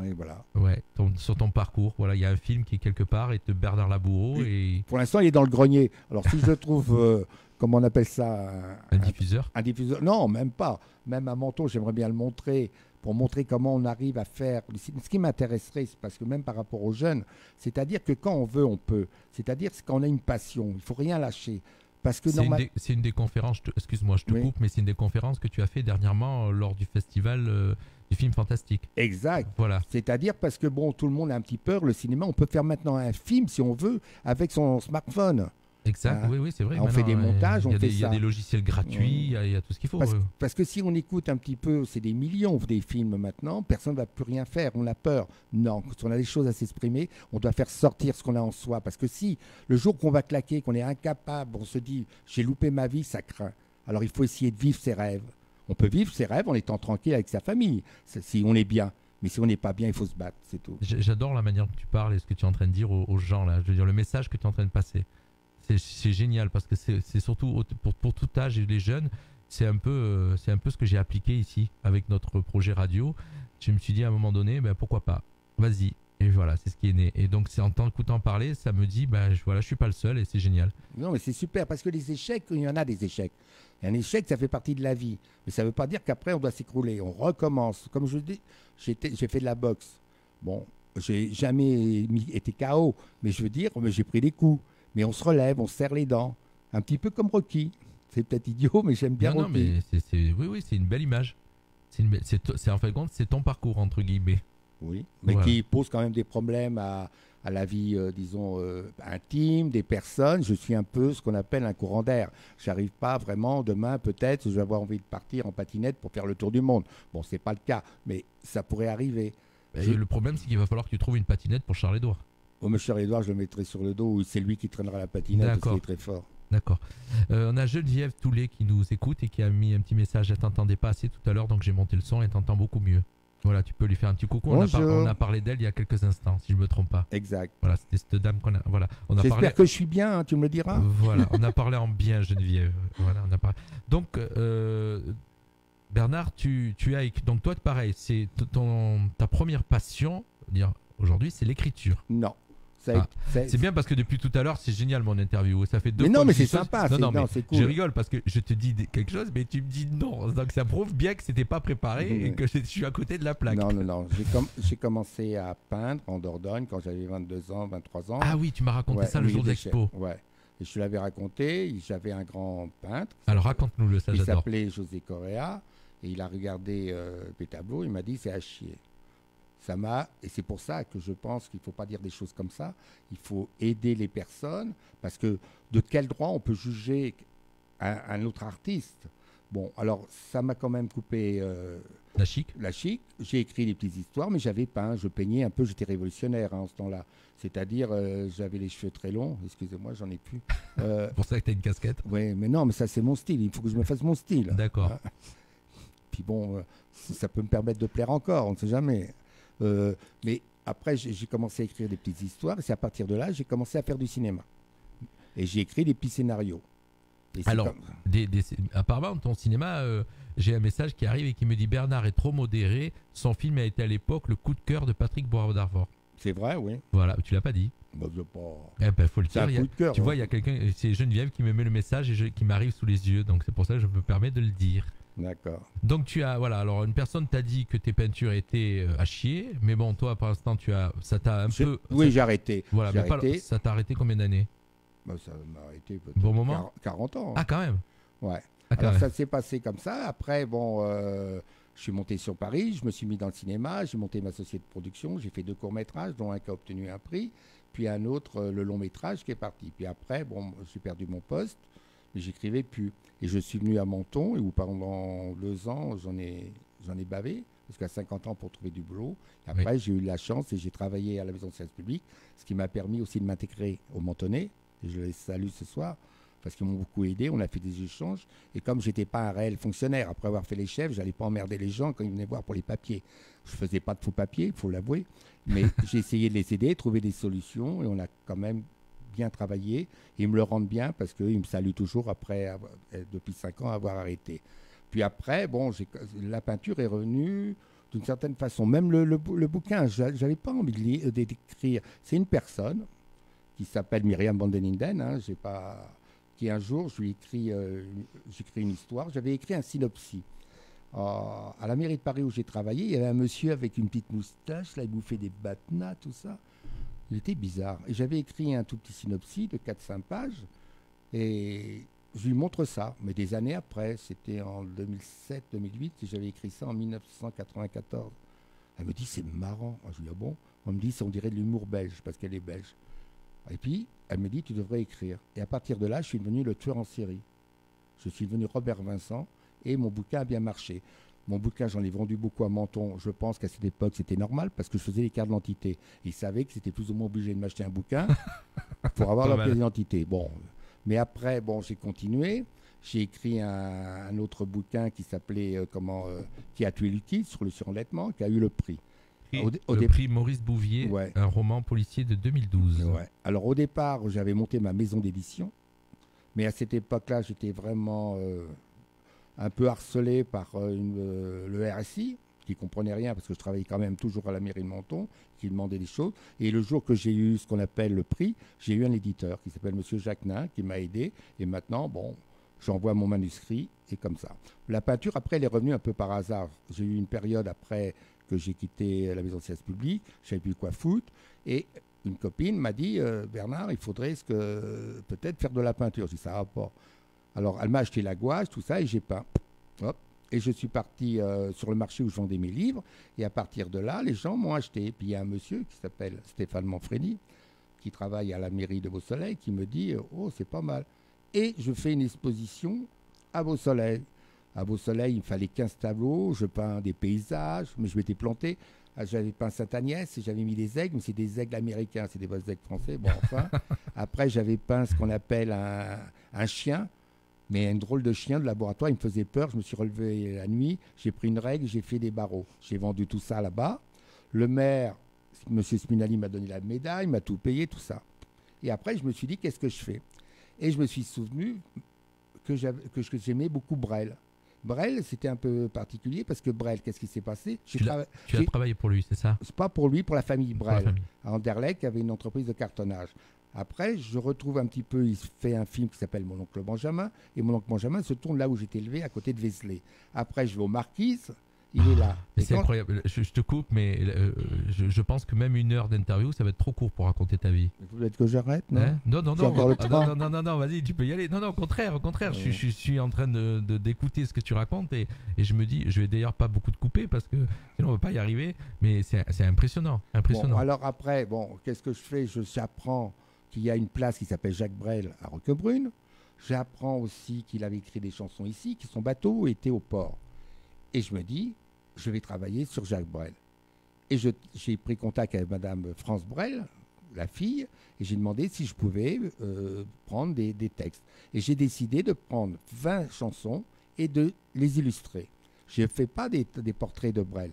Et voilà. Ouais, sur ton parcours. Voilà, il y a un film qui est quelque part et de Bernard Laboureau et Pour l'instant, il est dans le grenier. Alors, si je trouve, comment on appelle ça, un diffuseur. un diffuseur. Non, même pas. Même à Menton, j'aimerais bien le montrer pour montrer comment on arrive à faire. Ce qui m'intéresserait, c'est parce que même par rapport aux jeunes, c'est-à-dire que quand on veut, on peut. C'est-à-dire c'est quand on a une passion, il faut rien lâcher. Parce que C'est une des conférences, excuse-moi, je te Oui. coupe, mais c'est une des conférences que tu as fait dernièrement lors du festival du film fantastique. Exact. Voilà. C'est-à-dire parce que bon, tout le monde a un petit peur, le cinéma, on peut faire maintenant un film si on veut avec son smartphone. Exact, Ah. oui, c'est vrai. On fait des maintenant, montages, il y a on fait il y a ça. des logiciels gratuits, il y a tout ce qu'il faut. Parce que si on écoute un petit peu, c'est des millions des films maintenant, personne ne va plus rien faire, on a peur. Non, quand on a des choses à s'exprimer, on doit faire sortir ce qu'on a en soi. Parce que si le jour qu'on va claquer, qu'on est incapable, on se dit j'ai loupé ma vie, ça craint. Alors il faut essayer de vivre ses rêves. On peut vivre ses rêves en étant tranquille avec sa famille, si on est bien. Mais si on n'est pas bien, il faut se battre, c'est tout. J'adore la manière dont tu parles et ce que tu es en train de dire aux gens, là. Je veux dire, le message que tu es en train de passer. C'est génial parce que c'est surtout pour tout âge et les jeunes, c'est un peu ce que j'ai appliqué ici avec notre projet radio. Je me suis dit à un moment donné, ben, pourquoi pas, vas-y. Et voilà, c'est ce qui est né. Et donc, c'est en t'écoutant parler, ça me dit, ben, voilà, je suis pas le seul et c'est génial. Non, mais c'est super, parce que les échecs, il y en a des échecs. Et un échec, ça fait partie de la vie. Mais ça ne veut pas dire qu'après, on doit s'écrouler. On recommence. Comme je dis, j'ai fait de la boxe. Bon, j'ai jamais été KO, mais je veux dire, j'ai pris des coups. Mais on se relève, on se serre les dents. Un petit peu comme Rocky. C'est peut-être idiot, mais j'aime bien Non, Rocky. mais oui, c'est une belle image. C'est en fin de compte, c'est ton parcours, entre guillemets. Oui, mais Voilà. qui pose quand même des problèmes à la vie, disons, intime des personnes. Je suis un peu ce qu'on appelle un courant d'air. J'arrive pas vraiment, demain peut-être, je vais avoir envie de partir en patinette pour faire le tour du monde. Bon, c'est pas le cas, mais ça pourrait arriver. Et le problème, c'est qu'il va falloir que tu trouves une patinette pour Charles-Édouard. Oh, monsieur Edouard, je le mettrai sur le dos, ou c'est lui qui traînera la patinette parce D'accord. qu'il est très fort. D'accord. On a Geneviève Toulet qui nous écoute et qui a mis un petit message. Elle t'entendait pas assez tout à l'heure, donc j'ai monté le son et t'entends beaucoup mieux. Voilà, tu peux lui faire un petit coucou. Bonjour. On a parlé d'elle il y a quelques instants, si je me trompe pas. Exact. Voilà, c'était cette dame qu'on a. Voilà, on a J'espère parlé. que je suis bien, hein, tu me le diras. Voilà, on a parlé en bien, Geneviève. Voilà, on a parlé. Donc, Bernard, donc toi, pareil, c'est ta première passion. Dire aujourd'hui, c'est l'écriture. Non. Ah, c'est bien parce que depuis tout à l'heure, c'est génial mon interview. Ça fait deux Mais fois non, que mais je dis c'est ça. sympa, Non, mais c'est cool. je rigole parce que je te dis quelque chose, mais tu me dis non. Donc ça prouve bien que c'était pas préparé et que je suis à côté de la plaque. Non. J'ai commencé à peindre en Dordogne quand j'avais 22 ans, 23 ans. Ah oui, tu m'as raconté Ouais, ça le jour de l'expo. Ouais. Et je te l'avais raconté. J'avais un grand peintre. Alors raconte-nous ça, Il j'adore. s'appelait José Correa. Et il a regardé mes tableaux. Il m'a dit c'est à chier. Et c'est pour ça que je pense qu'il ne faut pas dire des choses comme ça. Il faut aider les personnes, parce que de quel droit on peut juger un autre artiste? Bon, alors ça m'a quand même coupé La chic. la chic. J'ai écrit des petites histoires, mais j'avais peint, je peignais un peu, j'étais révolutionnaire en ce temps-là. C'est-à-dire, j'avais les cheveux très longs, excusez-moi, j'en ai plus. C'est pour ça que tu as une casquette. Oui, mais non, mais ça c'est mon style, il faut que je me fasse mon style. D'accord. Hein. Puis bon, ça peut me permettre de plaire encore, on ne sait jamais. Mais après, j'ai commencé à écrire des petites histoires, et c'est à partir de là j'ai commencé à faire du cinéma. Et j'ai écrit des petits scénarios. Et c'est Alors, comme- apparemment, ton cinéma, j'ai un message qui arrive et qui me dit Bernard est trop modéré. Son film a été à l'époque le coup de cœur de Patrick Boisvert d'Arvor. C'est vrai, oui. Voilà, tu l'as pas dit. Bah, je sais pas. Eh ben, faut le C'est un dire. coup de cœur. Tu vois, hein. il y a quelqu'un, c'est Geneviève qui me met le message et qui m'arrive sous les yeux. Donc c'est pour ça que je me permets de le dire. D'accord. Donc voilà, alors une personne t'a dit que tes peintures étaient à chier, mais bon, toi, pour l'instant, ça t'a un peu. Oui, j'ai arrêté. Voilà, J'ai mais arrêté. ça t'a arrêté combien d'années? Bah, ça m'a arrêté peut-être Bon moment 40 ans. Ah, quand même. Ouais. Ah, quand Alors même. ça s'est passé comme ça. Après, bon, je suis monté sur Paris, je me suis mis dans le cinéma, j'ai monté ma société de production, j'ai fait 2 courts-métrages, dont un qui a obtenu un prix, puis un autre, le long-métrage, qui est parti. Puis après, bon, j'ai perdu mon poste, mais j'écrivais plus. Et je suis venu à Menton, et où pendant 2 ans, j'en ai bavé, parce qu'à 50 ans, pour trouver du boulot. Et après, j'ai eu la chance et j'ai travaillé à la Maison de service public, ce qui m'a permis aussi de m'intégrer au Mentonais. Et je les salue ce soir, parce qu'ils m'ont beaucoup aidé, on a fait des échanges. Et comme je n'étais pas un réel fonctionnaire, après avoir fait les chefs, je n'allais pas emmerder les gens quand ils venaient voir pour les papiers. Je ne faisais pas de faux papiers, il faut l'avouer. Mais j'ai essayé de les aider, trouver des solutions, et on a quand même bien travaillé. Ils me le rendent bien, parce qu'ils me saluent toujours après, depuis 5 ans, avoir arrêté. Puis après, bon, la peinture est revenue d'une certaine façon. Même le bouquin, j'avais pas envie d'écrire. C'est une personne qui s'appelle Myriam van den Linden, hein, qui un jour, j'écris une histoire. J'avais écrit un synopsis. À la mairie de Paris où j'ai travaillé, il y avait un monsieur avec une petite moustache, là, il bouffait des batnas, tout ça. Il était bizarre. Et j'avais écrit un tout petit synopsis de 4-5 pages, et je lui montre ça. Mais des années après, c'était en 2007-2008, et j'avais écrit ça en 1994. Elle me dit, c'est marrant. Je lui dis, ah bon? On me dit, on dirait de l'humour belge, parce qu'elle est belge. Et puis, elle me dit, tu devrais écrire. Et à partir de là, je suis devenu le tueur en série. Je suis devenu Robert Vincent, et mon bouquin a bien marché. Mon bouquin, j'en ai vendu beaucoup à Menton. Je pense qu'à cette époque, c'était normal parce que je faisais les cartes d'identité. Ils savaient que c'était plus ou moins obligé de m'acheter un bouquin pour avoir leur pièce d'identité. Bon, mais après, j'ai continué. J'ai écrit un autre bouquin qui s'appelait Qui a tué Lucky sur le surendettement, qui a eu le prix. Le prix Maurice Bouvier, ouais. Un roman policier de 2012. Ouais. Alors au départ, j'avais monté ma maison d'édition, mais à cette époque-là, j'étais vraiment un peu harcelé par le RSI, qui ne comprenait rien parce que je travaillais quand même toujours à la mairie de Menton, qui demandait des choses. Et le jour que j'ai eu ce qu'on appelle le prix, j'ai eu un éditeur qui s'appelle Monsieur Jacques Nain, qui m'a aidé. Et maintenant, j'envoie mon manuscrit et comme ça. La peinture, après, elle est revenue un peu par hasard. J'ai eu une période après que j'ai quitté la maison de service public, je savais plus quoi foutre. Et une copine m'a dit, Bernard, il faudrait peut-être faire de la peinture. Je dis, ça va pas. Alors, elle m'a acheté la gouache, tout ça, et j'ai peint. Hop. Et je suis parti sur le marché où je vendais mes livres. Et à partir de là, les gens m'ont acheté. Et puis, il y a un monsieur qui s'appelle Stéphane Manfredi, qui travaille à la mairie de Beausoleil, qui me dit, oh, c'est pas mal. Et je fais une exposition à Beausoleil. À Beausoleil, il me fallait 15 tableaux. Je peins des paysages, mais je m'étais planté. J'avais peint Sainte-Agnès et j'avais mis des aigles, mais c'est des aigles américains, c'est des vrais aigles français. Bon, enfin. Après, j'avais peint ce qu'on appelle un chien. Mais un drôle de chien de laboratoire, il me faisait peur. Je me suis relevé la nuit, j'ai pris une règle, j'ai fait des barreaux. J'ai vendu tout ça là-bas. Le maire, M. Spinelli, m'a donné la médaille, m'a tout payé, tout ça. Et après, je me suis dit, qu'est-ce que je fais? Et je me suis souvenu que j'aimais beaucoup Brel. Brel, c'était un peu particulier parce que Brel, qu'est-ce qui s'est passé? Tu as travaillé pour lui, c'est ça? C'est pas pour lui, pour la famille Brel. La famille. À Anderlecht, qui avait une entreprise de cartonnage. Après, je retrouve un petit peu, il fait un film qui s'appelle Mon oncle Benjamin, et Mon oncle Benjamin se tourne là où j'étais élevé, à côté de Vézelay. Après, je vais aux Marquises, il est là. C'est incroyable, je te coupe, mais je pense que même 1 heure d'interview, ça va être trop court pour raconter ta vie. Vous voulez que j'arrête, non? Hein? Non, non, vas-y, tu peux y aller. Non, au contraire, je suis en train d'écouter ce que tu racontes, et je me dis, je vais d'ailleurs pas beaucoup te couper, parce que sinon on va pas y arriver, mais c'est impressionnant. Bon, alors après, qu'est-ce que je fais? J'apprends qu'il y a une place qui s'appelle Jacques Brel à Roquebrune. J'apprends aussi qu'il avait écrit des chansons ici, que son bateau était au port. Et je me dis, je vais travailler sur Jacques Brel. Et j'ai pris contact avec Madame France Brel, la fille, et j'ai demandé si je pouvais prendre des textes. Et j'ai décidé de prendre 20 chansons et de les illustrer. Je ne fais pas des portraits de Brel.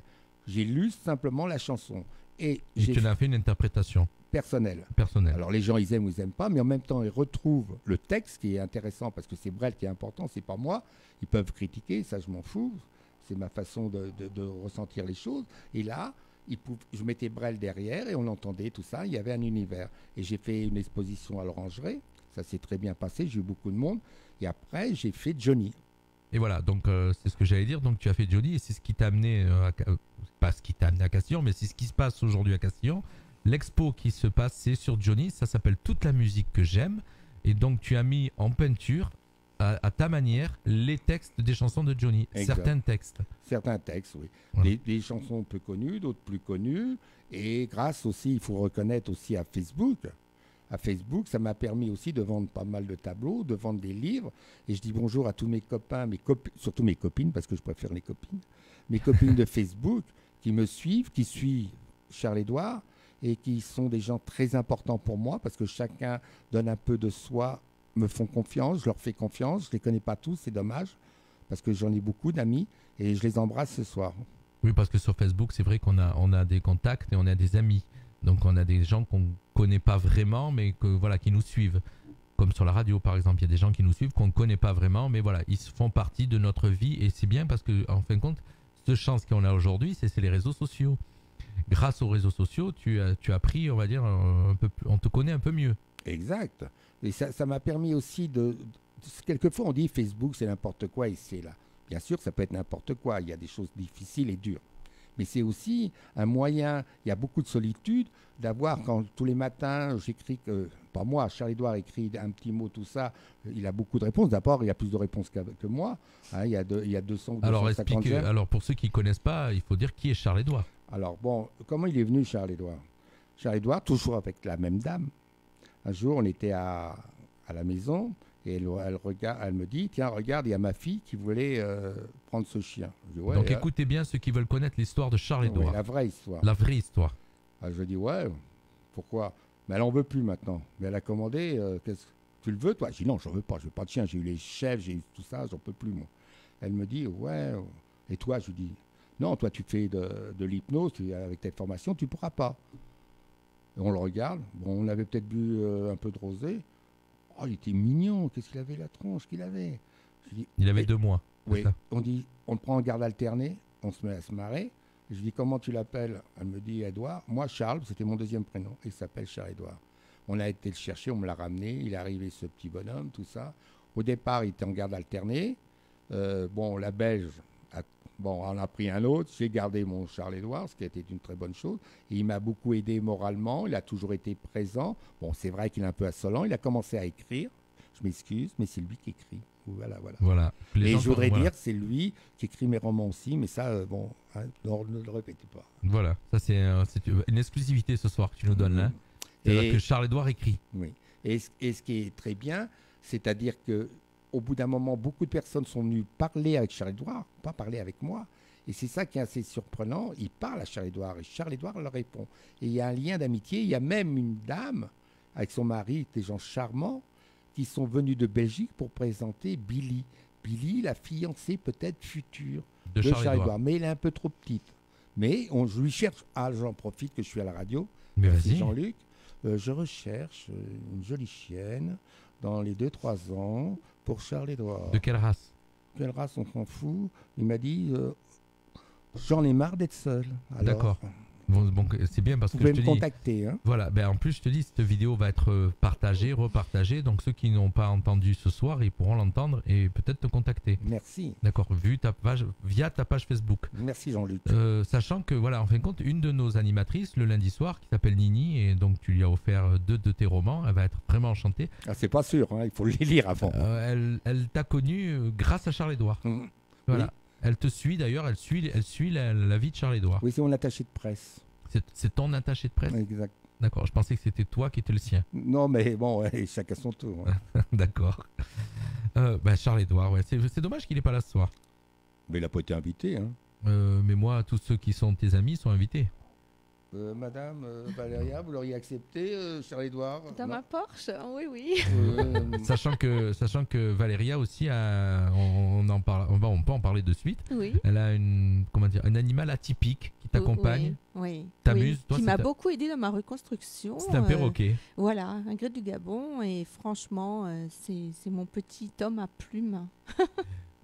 J'illustre simplement la chanson. Et tu as fait une interprétation personnelle. Alors les gens, ils aiment ou ils n'aiment pas, mais en même temps, ils retrouvent le texte qui est intéressant parce que c'est Brel qui est important, c'est pas moi. Ils peuvent critiquer, ça je m'en fous. C'est ma façon de ressentir les choses. Et là, je mettais Brel derrière et on entendait tout ça. Il y avait un univers. Et j'ai fait une exposition à l'Orangerie. Ça s'est très bien passé. J'ai eu beaucoup de monde. Et après, j'ai fait Johnny. Et voilà, donc c'est ce que j'allais dire. Donc tu as fait Johnny et c'est ce qui t'a amené, pas ce qui t'a amené à Castillon, mais c'est ce qui se passe aujourd'hui à Castillon. L'expo qui se passe, c'est sur Johnny. Ça s'appelle Toute la musique que j'aime. Et donc tu as mis en peinture, à ta manière, les textes des chansons de Johnny. Exact. Certains textes, oui. Voilà. Des chansons peu connues, d'autres plus connues. Et grâce aussi, il faut reconnaître aussi à Facebook. À Facebook, ça m'a permis aussi de vendre pas mal de tableaux, de vendre des livres. Et je dis bonjour à tous mes copains, surtout mes copines, parce que je préfère les copines. Mes copines de Facebook qui me suivent, qui suivent Charles-Édouard et qui sont des gens très importants pour moi parce que chacun donne un peu de soi, me font confiance, je leur fais confiance. Je ne les connais pas tous, c'est dommage, parce que j'en ai beaucoup d'amis et je les embrasse ce soir. Oui, parce que sur Facebook, c'est vrai qu'on a des contacts et on a des amis. Donc on a des gens qu'on ne connaît pas vraiment, mais qui nous suivent. Comme sur la radio, par exemple, il y a des gens qui nous suivent qu'on ne connaît pas vraiment, mais voilà, ils font partie de notre vie et c'est bien parce que, en fin de compte, de chance qu'on a aujourd'hui, c'est les réseaux sociaux. Grâce aux réseaux sociaux, tu as appris, on va dire, on te connaît un peu mieux. Exact. Et ça m'a permis aussi quelquefois, on dit Facebook, c'est n'importe quoi et c'est là. Bien sûr, ça peut être n'importe quoi. Il y a des choses difficiles et dures. Mais c'est aussi un moyen, il y a beaucoup de solitude, d'avoir quand tous les matins, j'écris pas moi, Charles-Édouard écrit un petit mot, tout ça, il a beaucoup de réponses. D'abord, il a plus de réponses que moi. Hein, il y a 200 ou 250 j'aime. Alors, pour ceux qui ne connaissent pas, il faut dire qui est Charles-Édouard. Alors, bon, comment il est venu, Charles-Édouard? Charles-Édouard, toujours avec la même dame. Un jour, on était à la maison et elle me dit, tiens, regarde, il y a ma fille qui voulait prendre ce chien. Je dis, ouais, donc écoutez bien ceux qui veulent connaître l'histoire de Charles-Édouard. Ouais, la vraie histoire. La vraie histoire. Alors, je dis, ouais, pourquoi? Mais elle n'en veut plus maintenant. Mais elle a commandé, tu le veux, toi? Je dis, non, je ne veux pas, je veux pas de chien. J'ai eu les chefs, j'ai eu tout ça, j'en peux plus, moi. Elle me dit, ouais, et toi? Je lui dis, non, toi, tu fais de l'hypnose, avec tes formations, tu ne pourras pas. Et on le regarde. Bon, on avait peut-être bu un peu de rosé. Oh, il était mignon. Qu'est-ce qu'il avait, la tronche qu'il avait? Je dis, il avait 2 mois. Oui, on dit, on le prend en garde alternée. On se met à se marrer. Je lui dis, comment tu l'appelles? Elle me dit, Édouard. Moi, Charles, c'était mon deuxième prénom. Il s'appelle Charles-Édouard. On a été le chercher, on me l'a ramené. Il est arrivé, ce petit bonhomme, tout ça. Au départ, il était en garde alternée. Bon, la Belge... Bon, on a pris un autre, j'ai gardé mon Charles-Édouard, ce qui a été une très bonne chose. Et il m'a beaucoup aidé moralement, il a toujours été présent. Bon, c'est vrai qu'il est un peu insolent, il a commencé à écrire. Je m'excuse, mais c'est lui qui écrit. Voilà. Et je voudrais dire, c'est lui qui écrit mes romans aussi, mais ça, bon, hein, non, ne le répétez pas. Voilà, ça c'est une exclusivité ce soir que tu nous donnes là. C'est-à-dire que Charles-Édouard écrit. Oui, et ce qui est très bien, c'est-à-dire que au bout d'un moment, beaucoup de personnes sont venues parler avec Charles-Édouard, pas parler avec moi. Et c'est ça qui est assez surprenant. Ils parlent à Charles-Édouard et Charles-Édouard leur répond. Et il y a un lien d'amitié. Il y a même une dame avec son mari, des gens charmants, qui sont venus de Belgique pour présenter Billy. Billy, la fiancée peut-être future de Charles-Édouard. Mais elle est un peu trop petite. Mais je lui cherche. Ah, j'en profite que je suis à la radio. Merci Jean-Luc. Je recherche une jolie chienne dans les 2-3 ans pour Charles-Édouard. De quelle race? Quelle race, on s'en fout. Il m'a dit, j'en ai marre d'être seul. D'accord. Bon, c'est bien parce que vous pouvez me contacter. Hein. Voilà, en plus je te dis, cette vidéo va être partagée, repartagée, donc ceux qui n'ont pas entendu ce soir, ils pourront l'entendre et peut-être te contacter. Merci. D'accord, via ta page Facebook. Merci Jean-Luc. Sachant que, voilà, en fin de compte, une de nos animatrices, le lundi soir, qui s'appelle Nini, et donc tu lui as offert 2 de tes romans, elle va être vraiment enchantée. Ah, c'est pas sûr, hein, il faut les lire avant. Elle t'a connu grâce à Charles-Édouard. Voilà. Oui. Elle te suit d'ailleurs, elle suit la vie de Charles-Édouard. Oui, c'est mon attaché de presse. C'est ton attaché de presse? Exact. D'accord, je pensais que c'était toi qui étais le sien. Non, mais bon, ouais, chacun son tour. Hein. D'accord. Charles-Édouard, ouais. C'est dommage qu'il n'est pas là ce soir. Mais il n'a pas été invité. Hein. Mais moi, tous ceux qui sont tes amis sont invités. Madame Valéria, vous l'auriez accepté, Charles-Édouard? Dans ma Porsche, oui. Sachant que Valéria aussi, on peut en parler de suite. Oui. Elle a un animal atypique qui t'accompagne. Oui. T'amuses, toi, qui m'a beaucoup aidé dans ma reconstruction. C'est un perroquet. Voilà, un gris du Gabon. Et franchement, c'est mon petit homme à plumes.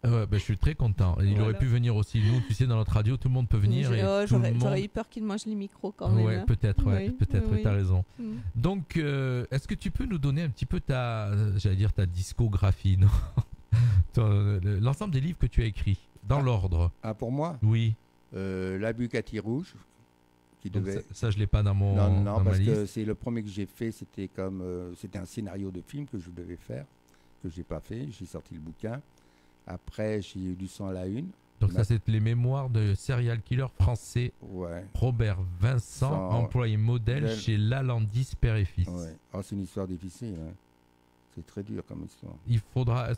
Je suis très content. Il aurait pu venir aussi. Nous, tu sais, dans notre radio, tout le monde peut venir. J'aurais eu peur qu'il mange les micros quand même. Ouais, peut-être, tu as raison. Donc, est-ce que tu peux nous donner un petit peu ta discographie, l'ensemble des livres que tu as écrits, dans l'ordre? Ah, pour moi? Oui. La Bucati rouge. Ça, je ne l'ai pas dans mon Non, parce que c'est le premier que j'ai fait. C'était un scénario de film que je devais faire, que je n'ai pas fait. J'ai sorti le bouquin. Après, j'ai eu du sang à la une. Donc ça, c'est les mémoires de serial killer français Robert Vincent, employé modèle chez Lalandis Père et Fils. Ouais. Oh, c'est une histoire difficile. Hein. C'est très dur comme histoire. Il faudra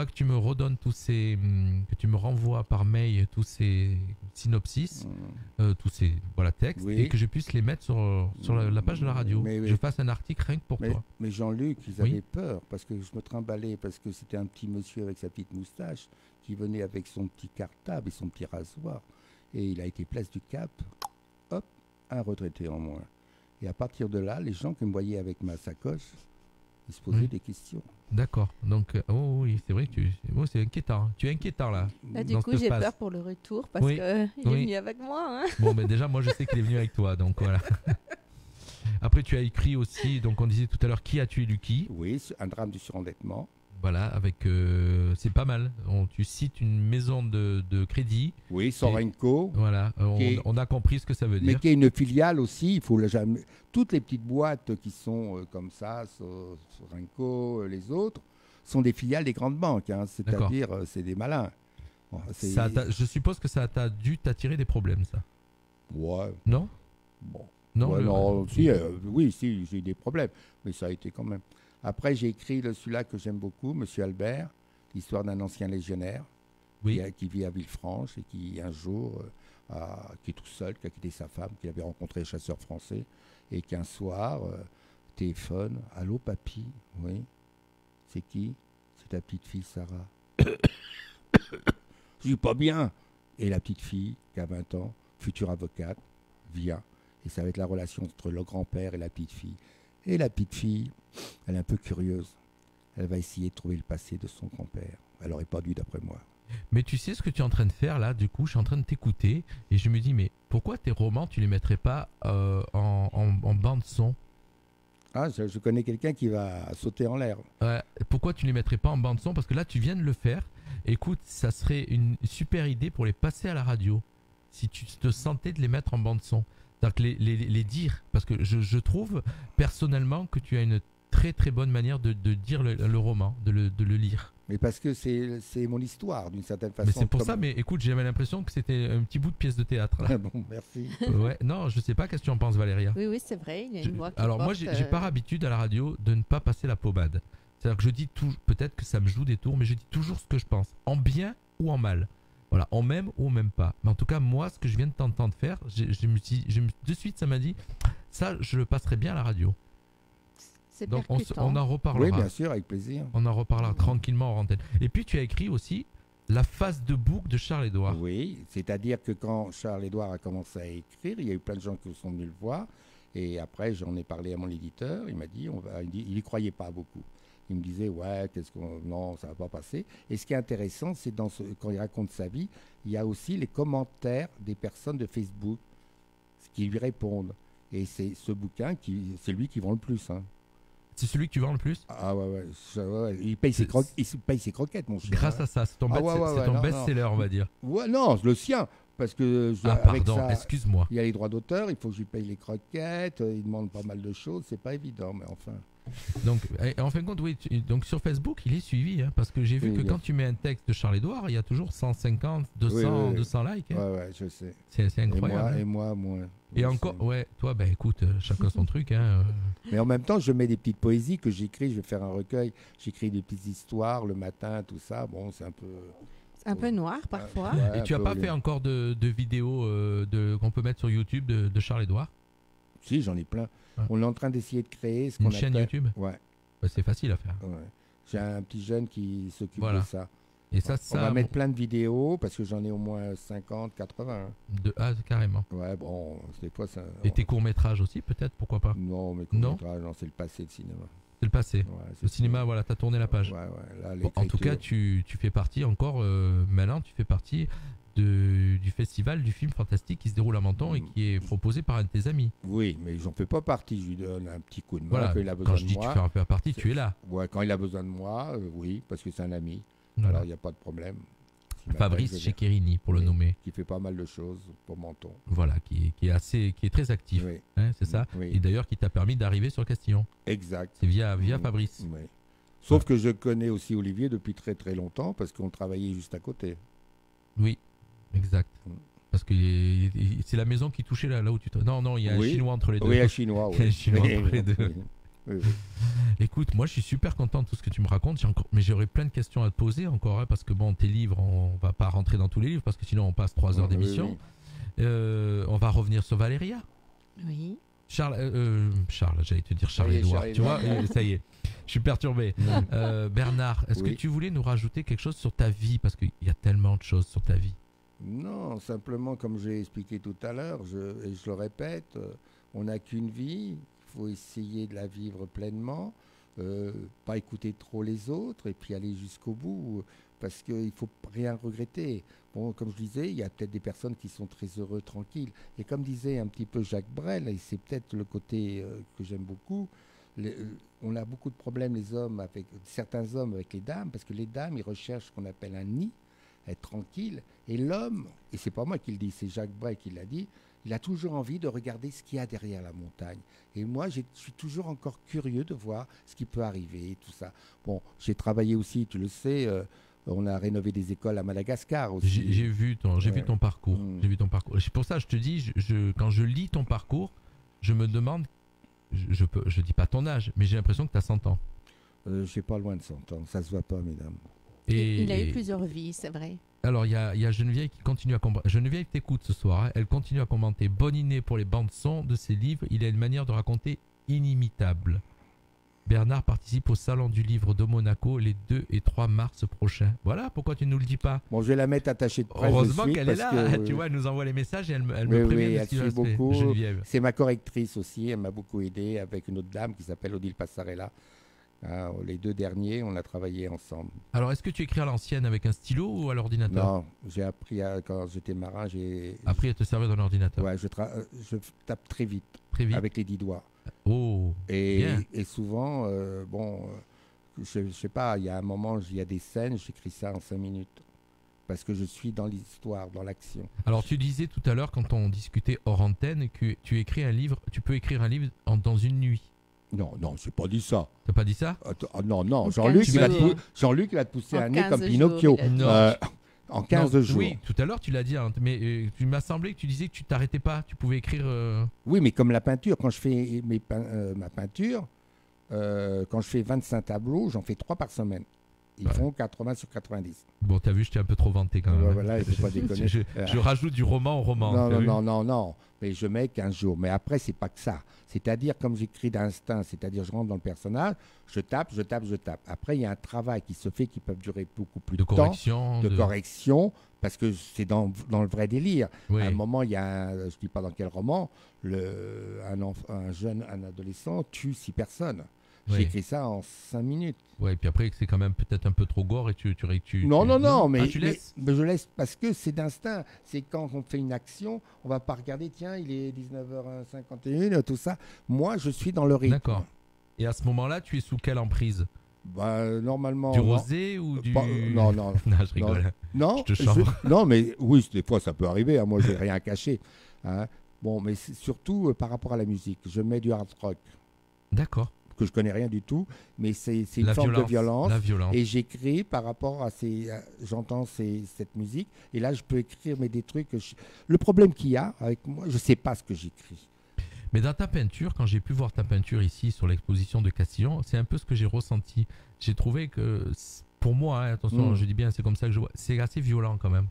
que tu me redonnes que tu me renvoies par mail tous ces synopsis, tous ces textes, et que je puisse les mettre sur la page de la radio. Je fasse un article rien que pour toi. Mais Jean-Luc, ils avaient peur parce que je me trimballais, parce que c'était un petit monsieur avec sa petite moustache qui venait avec son petit cartable et son petit rasoir. Et il a été place du Cap, hop, un retraité en moins. Et à partir de là, les gens qui me voyaient avec ma sacoche, Il se posait Oui. des questions. D'accord. Donc, oh oui, c'est vrai que c'est inquiétant. Tu es inquiétant là. Là, du dans coup, cet j'ai espace. peur pour le retour parce Oui, qu'il est oui. venu avec moi. Hein. Bon, ben déjà, moi, je sais qu'il est venu avec toi, donc voilà. Après, tu as écrit aussi, donc on disait tout à l'heure, Qui a tué Lucky? Oui, un drame du surendettement. Voilà, avec, c'est pas mal. Tu cites une maison de crédit. Oui, Sorenco. Voilà, Qui est- on a compris ce que ça veut Mais dire. qui est une filiale aussi, il faut jamais. Toutes les petites boîtes qui sont comme ça, Sorenco, les autres, sont des filiales des grandes banques. Hein, c'est-à-dire, c'est des malins. Bon, Je suppose que ça t'a dû t'attirer des problèmes, ça. Ouais, Non? bon. Non, Ouais, le- non, si, oui, si, j'ai eu des problèmes, mais ça a été quand même. Après, j'ai écrit celui-là que j'aime beaucoup, Monsieur Albert, l'histoire d'un ancien légionnaire Oui. qui vit à Villefranche et qui, un jour, qui est tout seul, qui a quitté sa femme, qu'il avait rencontré les chasseurs français, et qu'un soir, téléphone, allô papy, oui, c'est qui? C'est ta petite fille Sarah. Je dis pas bien. Et la petite fille, qui a 20 ans, future avocate, vient. Et ça va être la relation entre le grand-père et la petite fille. Et la petite fille, elle est un peu curieuse. Elle va essayer de trouver le passé de son grand-père. Elle n'aurait pas dû, d'après moi. Mais tu sais ce que tu es en train de faire là, du coup, je suis en train de t'écouter et je me dis, mais pourquoi tes romans, tu les mettrais pas en bande son? Ah, je connais quelqu'un qui va sauter en l'air. Pourquoi tu les mettrais pas en bande son? Parce que là, tu viens de le faire. Écoute, ça serait une super idée pour les passer à la radio. Si tu te sentais de les mettre en bande son. C'est-à-dire que les dire. Parce que je trouve personnellement que tu as une très très bonne manière de dire le roman, de le lire. Mais parce que c'est mon histoire, d'une certaine façon. Mais c'est pour comme- ça, mais écoute, j'avais l'impression que c'était un petit bout de pièce de théâtre. Là. Bon, merci. Ouais, non, je sais pas, qu'est-ce que tu en penses, Valéria? Oui, c'est vrai, il y a Je- une voix qui Alors moi, porte, j'ai par habitude à la radio de ne pas passer la pommade. C'est-à-dire que je dis tout, peut-être que ça me joue des tours, mais je dis toujours ce que je pense, en bien ou en mal. Voilà, on m'aime ou on m'aime pas. Mais en tout cas, moi, ce que je viens de t'entendre faire, de suite, ça m'a dit, ça, je le passerai bien à la radio. c'est Donc percutant. on en reparlera. Oui, bien sûr, avec plaisir. On en reparlera tranquillement en antenne. Et puis tu as écrit aussi La phase de boucle de Charles-Édouard. Oui, c'est-à-dire que quand Charles-Édouard a commencé à écrire, il y a eu plein de gens qui sont venus le voir. Et après, j'en ai parlé à mon éditeur. Il m'a dit, il n'y croyait pas beaucoup. Il me disait, ouais, non, ça va pas passer. Et ce qui est intéressant, c'est quand il raconte sa vie, il y a aussi les commentaires des personnes de Facebook qui lui répondent. Et c'est ce bouquin c'est lui qui vend le plus. Hein. C'est celui que tu vends le plus? Ah ouais. Il paye ses croquettes, mon cher. Grâce à ça, c'est ton, non, best-seller, on va dire. Ouais, non, le sien. Parce que avec Pardon, ça, excuse-moi. il y a les droits d'auteur, il faut que je lui paye les croquettes, il demande pas mal de choses, c'est pas évident, mais enfin. Donc, en fin de compte, oui, donc sur Facebook, il est suivi, hein, parce que j'ai vu Oui, que bien. quand tu mets un texte de Charles-Édouard, il y a toujours 150, 200, Oui. 200 likes. Hein. Ouais, je sais. C'est incroyable. Et moi, moins. Et Je encore, sais. ouais, toi, ben écoute, chacun son truc. Hein. Mais en même temps, je mets des petites poésies que j'écris, je vais faire un recueil, j'écris des petites histoires le matin, tout ça. Bon, c'est un peu. C'est un peu noir parfois. Ouais, Et tu un n'as peu pas au fait lieu. encore de vidéos qu'on peut mettre sur YouTube de Charles-Édouard? Si, j'en ai plein. Ouais. On est en train d'essayer de créer ce qu'on Une chaîne appelle. YouTube? Ouais, Ben, c'est facile à faire. ouais. J'ai un petit jeune qui s'occupe Voilà. de ça. Et ça, On va mettre plein de vidéos parce que j'en ai au moins 50, 80. carrément. Ouais, bon, des fois ça. Et tes courts-métrages aussi, peut-être, pourquoi pas? Non, mais Non. non, c'est le passé de cinéma. C'est le passé. Ouais, Le c'est cinéma, voilà, t'as tourné la page. Ouais, là, Bon, en tout cas, tu fais partie encore, maintenant, tu fais partie du festival du film fantastique qui se déroule à Menton et qui est proposé par un de tes amis. Oui, mais j'en fais pas partie. Je lui donne un petit coup de main Voilà, quand il a besoin quand je de dis moi. tu fais un peu partie, tu es là. Ouais, quand il a besoin de moi, oui, parce que c'est un ami. Voilà. Alors, il n'y a pas de problème. S'il m'appelle, Fabrice je viens. Ceccherini, pour le Oui. nommer. Qui fait pas mal de choses pour Menton. Voilà, qui est très actif. Oui, Hein, c'est ça. oui. Et d'ailleurs, qui t'a permis d'arriver sur Castillon. Exact. C'est via Fabrice. Oui. Sauf que je connais aussi Olivier depuis très très longtemps parce qu'on travaillait juste à côté. Oui, exact. Mm. Parce que c'est la maison qui touchait là où tu te. Non, il y a un Oui. chinois entre les deux. Oui, un chinois. Il y a un chinois entre les deux. Oui, oui. Écoute, moi je suis super content de tout ce que tu me racontes, mais j'aurais plein de questions à te poser encore, hein, parce que bon, tes livres, on va pas rentrer dans tous les livres, parce que sinon on passe 3 heures Oui, d'émission. oui. On va revenir sur Valéria. Oui. Charles, j'allais te dire Ça y est, Charles-Édouard, tu vois, Charles-Édouard. ça y est, je suis perturbé. Bernard, est-ce Oui. que tu voulais nous rajouter quelque chose sur ta vie, parce qu'il y a tellement de choses sur ta vie. Non, simplement comme j'ai expliqué tout à l'heure, et je le répète, on n'a qu'une vie, il faut essayer de la vivre pleinement. pas écouter trop les autres et puis aller jusqu'au bout, parce qu'il ne faut rien regretter. Bon, comme je disais, il y a peut-être des personnes qui sont très heureux, tranquilles. Et comme disait un petit peu Jacques Brel, et c'est peut-être le côté que j'aime beaucoup, on a beaucoup de problèmes, les hommes, avec certains hommes avec les dames, parce que les dames, ils recherchent ce qu'on appelle un nid, être tranquille. Et l'homme, et c'est pas moi qui le dis, c'est Jacques Brel qui l'a dit, il a toujours envie de regarder ce qu'il y a derrière la montagne. Et moi, je suis toujours encore curieux de voir ce qui peut arriver, tout ça. Bon, j'ai travaillé aussi, tu le sais, on a rénové des écoles à Madagascar aussi. J'ai vu ton parcours. J'ai vu ton parcours. C'est pour ça que je te dis, quand je lis ton parcours, je me demande, je dis pas ton âge, mais j'ai l'impression que tu as 100 ans. J'ai pas loin de 100 ans, ça se voit pas, mesdames. Il a eu plusieurs vies, c'est vrai. Alors, il y a Geneviève qui continue à commenter. Geneviève t'écoute ce soir. Hein. Elle continue à commenter. Bonne idée pour les bandes-son de ses livres. Il a une manière de raconter inimitable. Bernard participe au Salon du Livre de Monaco les 2 et 3 mars prochains. Voilà, pourquoi tu ne nous le dis pas? Bon, je vais la mettre attachée de presse. Heureusement qu'elle est là. Tu vois, elle nous envoie les messages et elle me prévient de ce qui va se faire. Geneviève. C'est ma correctrice aussi. Elle m'a beaucoup aidé avec une autre dame qui s'appelle Odile Passarella. Les 2 derniers, on a travaillé ensemble. Alors, est-ce que tu écris à l'ancienne avec un stylo ou à l'ordinateur? Non, j'ai appris quand j'étais marin. Appris à te servir d'un ordinateur? Ouais, je tape très vite. Très vite. Avec les 10 doigts. Oh, et souvent, je sais pas, il y a un moment, il y a des scènes, j'écris ça en 5 minutes. Parce que je suis dans l'histoire, dans l'action. Alors, tu disais tout à l'heure, quand on discutait hors antenne, que tu écris un livre, tu peux écrire un livre dans une nuit. Non, je n'ai pas dit ça. T'as pas dit ça? Non. Jean-Luc, il va te pousser un nez comme Pinocchio. En 15 jours. Oui, tout à l'heure, tu l'as dit, hein, mais tu m'as semblé que tu disais que tu t'arrêtais pas. Tu pouvais écrire... Oui, mais comme la peinture, quand je fais ma peinture, quand je fais 25 tableaux, j'en fais 3 par semaine. Ils font 80 sur 90. Bon, t'as vu, je t'ai un peu trop vanté quand même. Voilà, il ne faut pas déconner. Je rajoute du roman au roman. Non. Mais je mets 15 jours. Mais après, c'est pas que ça. C'est-à-dire, comme j'écris d'instinct, c'est-à-dire, je rentre dans le personnage, je tape. Après, il y a un travail qui se fait qui peut durer beaucoup plus de temps. De correction, parce que c'est dans le vrai délire. Oui. À un moment, il y a, je ne dis pas dans quel roman, un adolescent tue 6 personnes. Oui. J'ai écrit ça en 5 minutes. Ouais, et puis après, c'est quand même peut-être un peu trop gore et tu Non, mais, tu laisses mais je laisse parce que c'est d'instinct. C'est quand on fait une action, on va pas regarder, tiens, il est 19h51, tout ça. Moi, je suis dans le rythme. D'accord. Et à ce moment-là, tu es sous quelle emprise? Normalement. Du rosé ou du... Non. Non, je rigole. Non, je te chambre. Non, mais oui, des fois, ça peut arriver. Hein. Moi, j'ai rien caché. Hein. Bon, mais c'est surtout par rapport à la musique. Je mets du hard rock. D'accord. Que je connais rien du tout, mais c'est une forme de violence. La violence. Et j'écris par rapport à j'entends cette musique, et là je peux écrire mais des trucs. Le problème qu'il y a avec moi, je sais pas ce que j'écris. Mais dans ta peinture, quand j'ai pu voir ta peinture ici sur l'exposition de Castillon, c'est un peu ce que j'ai ressenti. J'ai trouvé que, pour moi, hein, attention, je dis bien, c'est comme ça que je vois, c'est assez violent quand même.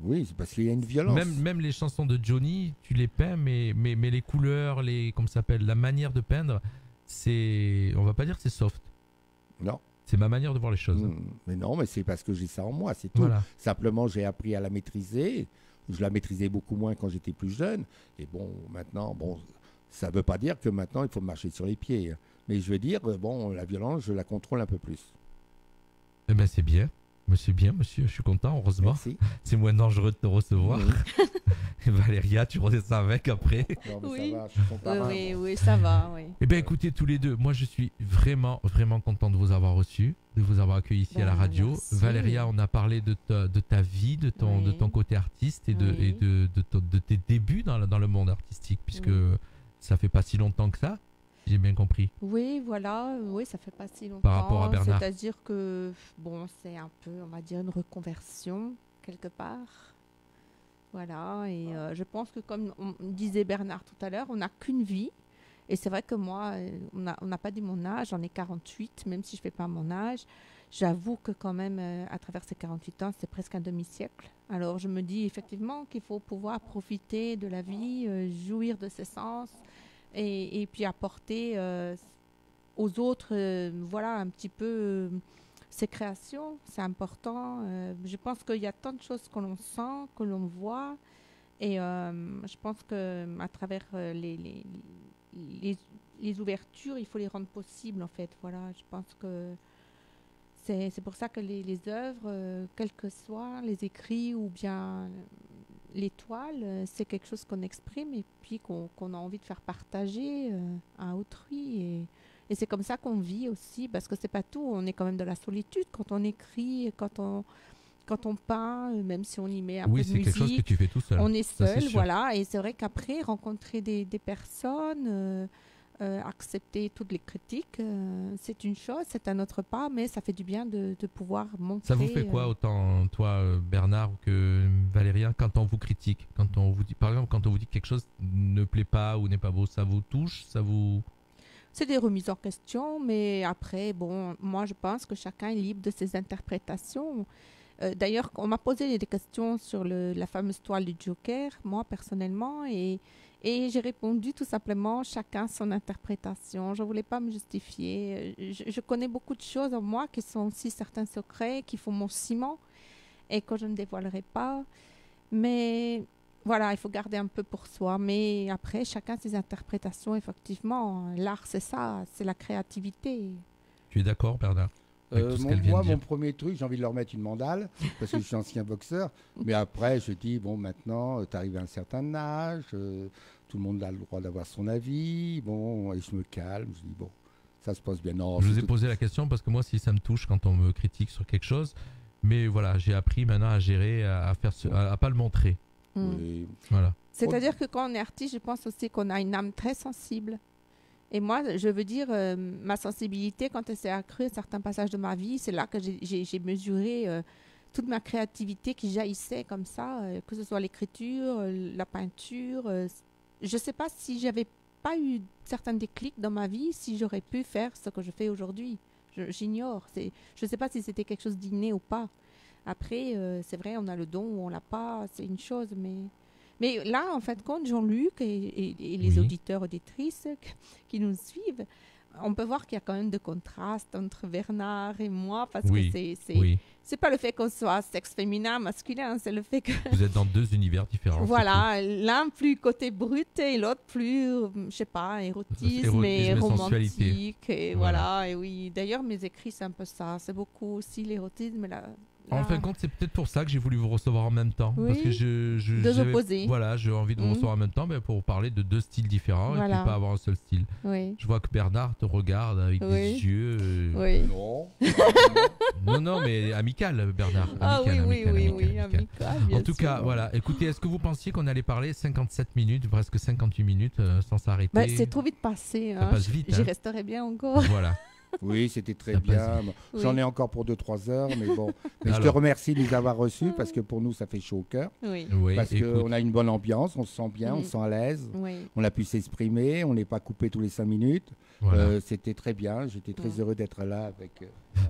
Oui, c'est parce qu'il y a une violence. Même les chansons de Johnny, tu les peins, mais les couleurs, comment ça s'appelle, la manière de peindre. On va pas dire que c'est soft. Non. C'est ma manière de voir les choses. Mais non, mais c'est parce que j'ai ça en moi, c'est tout. Voilà. Simplement, j'ai appris à la maîtriser. Je la maîtrisais beaucoup moins quand j'étais plus jeune. Et bon, maintenant, ça veut pas dire que maintenant, il faut marcher sur les pieds. Mais je veux dire, la violence, je la contrôle un peu plus. Eh bien, c'est bien. C'est bien, monsieur. Je suis content, heureusement. Merci. C'est moins dangereux de te recevoir. Valéria, tu redescends avec après. Non, mais oui. Ça va, je suis content. Oui, ça va. Oui. Eh bien, écoutez, tous les deux, moi, je suis vraiment, vraiment content de vous avoir reçus, de vous avoir accueillis ici à la radio. Merci. Valéria, on a parlé de ta vie, de ton côté artiste et de tes débuts dans le monde artistique, puisque ça fait pas si longtemps que ça. J'ai bien compris. Oui, voilà. Oui, ça fait pas si longtemps. Par rapport à Bernard. C'est-à-dire que, c'est un peu, on va dire, une reconversion, quelque part. Voilà. Et je pense que, comme on disait Bernard tout à l'heure, on n'a qu'une vie. Et c'est vrai que moi, on n'a pas dit mon âge, j'en ai 48, même si je ne fais pas mon âge. J'avoue que quand même, à travers ces 48 ans, c'est presque un demi-siècle. Alors, je me dis effectivement qu'il faut pouvoir profiter de la vie, jouir de ses sens. Et puis apporter aux autres, un petit peu ses créations, c'est important. Je pense qu'il y a tant de choses que l'on sent, que l'on voit, et je pense que à travers les ouvertures, il faut les rendre possibles en fait. Voilà, je pense que c'est pour ça que les œuvres, quels que soient les écrits ou bien les toiles, c'est quelque chose qu'on exprime et puis qu'on a envie de faire partager à autrui. Et c'est comme ça qu'on vit aussi, parce que c'est pas tout. On est quand même dans la solitude quand on écrit, quand on peint, même si on y met un peu de musique. Oui, c'est quelque chose que tu fais tout seul. On est Ça, seul, c'est sûr. voilà. Et c'est vrai qu'après, rencontrer des personnes, accepter toutes les critiques, c'est une chose, c'est un autre pas, mais ça fait du bien de pouvoir montrer. Ça vous fait quoi, autant toi, Bernard, que Valérien, quand on vous critique, quand on vous dit, par exemple, quand on vous dit que quelque chose ne plaît pas ou n'est pas beau, ça vous touche, ça vous... C'est des remises en question, mais après, bon, moi je pense que chacun est libre de ses interprétations. D'ailleurs, on m'a posé des questions sur la fameuse toile du Joker, moi personnellement, et j'ai répondu tout simplement chacun son interprétation. Je ne voulais pas me justifier. Je connais beaucoup de choses en moi qui sont aussi certains secrets, qui font mon ciment et que je ne dévoilerai pas. Mais voilà, il faut garder un peu pour soi. Mais après, chacun ses interprétations, effectivement. L'art, c'est ça, c'est la créativité. Tu es d'accord, Bernard, avec tout ce qu'elle vient Moi, de dire? mon premier truc, j'ai envie de leur mettre une mandale parce que je suis ancien boxeur. Mais après, je dis, bon, maintenant, tu arrives à un certain âge, tout le monde a le droit d'avoir son avis. Bon, et je me calme, je dis, bon, ça se passe bien. Non, Je vous c'est ai tout- posé la question parce que moi aussi, ça me touche quand on me critique sur quelque chose. Mais voilà, j'ai appris maintenant à gérer, à pas le montrer. Oui. Voilà. C'est-à-dire que quand on est artiste, je pense aussi qu'on a une âme très sensible. Et moi, je veux dire, ma sensibilité, quand elle s'est accrue à certains passages de ma vie, c'est là que j'ai mesuré toute ma créativité qui jaillissait comme ça, que ce soit l'écriture, la peinture. Je ne sais pas si j'avais pas eu certains déclics dans ma vie, si j'aurais pu faire ce que je fais aujourd'hui. J'ignore. Je ne sais pas si c'était quelque chose d'inné ou pas. Après, c'est vrai, on a le don ou on l'a pas, c'est une chose, mais là, en fin de compte, Jean-Luc et les Oui. auditeurs, auditrices qui nous suivent, on peut voir qu'il y a quand même de contraste entre Bernard et moi, parce Oui, que Oui, c'est pas le fait qu'on soit sexe féminin, masculin, c'est le fait que, vous êtes dans deux univers différents. voilà, l'un plus côté brut et l'autre plus, je sais pas, érotisme Érotisme et et sensualité. romantique. Et Voilà. voilà, et oui. D'ailleurs, mes écrits, c'est un peu ça. C'est beaucoup aussi l'érotisme et En fin de compte, c'est peut-être pour ça que j'ai voulu vous recevoir en même temps. Oui, Parce que deux j'avais- opposés. Voilà, j'ai envie de vous Mhm. recevoir en même temps pour parler de deux styles différents et Voilà. puis pas avoir un seul style. Oui, Je vois que Bernard te regarde avec Oui. des yeux. oui. Non. Non, mais amical, Bernard. Ah oui, Amical, oui, amical, oui, amical, oui, amical. amical, bien En tout sûr. cas, voilà. Écoutez, est-ce que vous pensiez qu'on allait parler 57 minutes, presque 58 minutes sans s'arrêter? Bah, c'est trop vite passé. Ça Hein. passe vite, J'y hein. resterai bien encore. Voilà. Oui, c'était très Ça passe bien. Oui. J'en ai encore pour 2-3 heures, mais bon. Mais je te Alors. remercie de nous avoir reçus parce que pour nous, ça fait chaud au cœur. Oui, Oui, Parce écoute, qu'on a une bonne ambiance, on se sent bien, on Mhm. se sent à l'aise. oui. On a pu s'exprimer, on n'est pas coupé tous les 5 minutes. voilà. C'était très bien, j'étais très Mhm. heureux d'être là avec,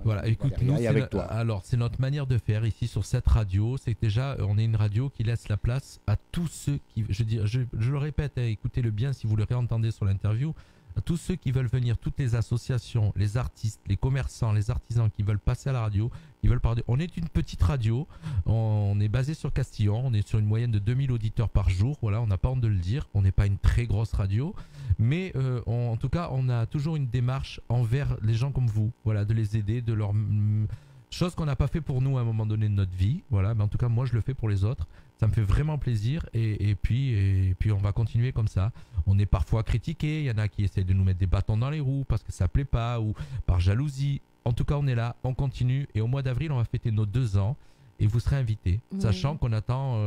Voilà, écoute, Valéria nous, et c'est avec no- toi. alors c'est notre manière de faire ici sur cette radio. C'est que déjà, on est une radio qui laisse la place à tous ceux qui, je le répète, hein, écoutez-le bien si vous le réentendez sur l'interview, à tous ceux qui veulent venir, toutes les associations, les artistes, les commerçants, les artisans qui veulent passer à la radio, qui veulent parler. On est une petite radio, on est basé sur Castillon, on est sur une moyenne de 2000 auditeurs par jour. Voilà, on n'a pas honte de le dire, on n'est pas une très grosse radio, mais en tout cas, on a toujours une démarche envers les gens comme vous, voilà, de les aider, de leur chose qu'on n'a pas fait pour nous à un moment donné de notre vie, voilà, mais en tout cas moi je le fais pour les autres, ça me fait vraiment plaisir et puis on va continuer comme ça. On est parfois critiqué, il y en a qui essayent de nous mettre des bâtons dans les roues parce que ça plaît pas ou par jalousie. En tout cas on est là, on continue et au mois d'avril on va fêter nos 2 ans et vous serez invités, Oui. sachant qu'on attend,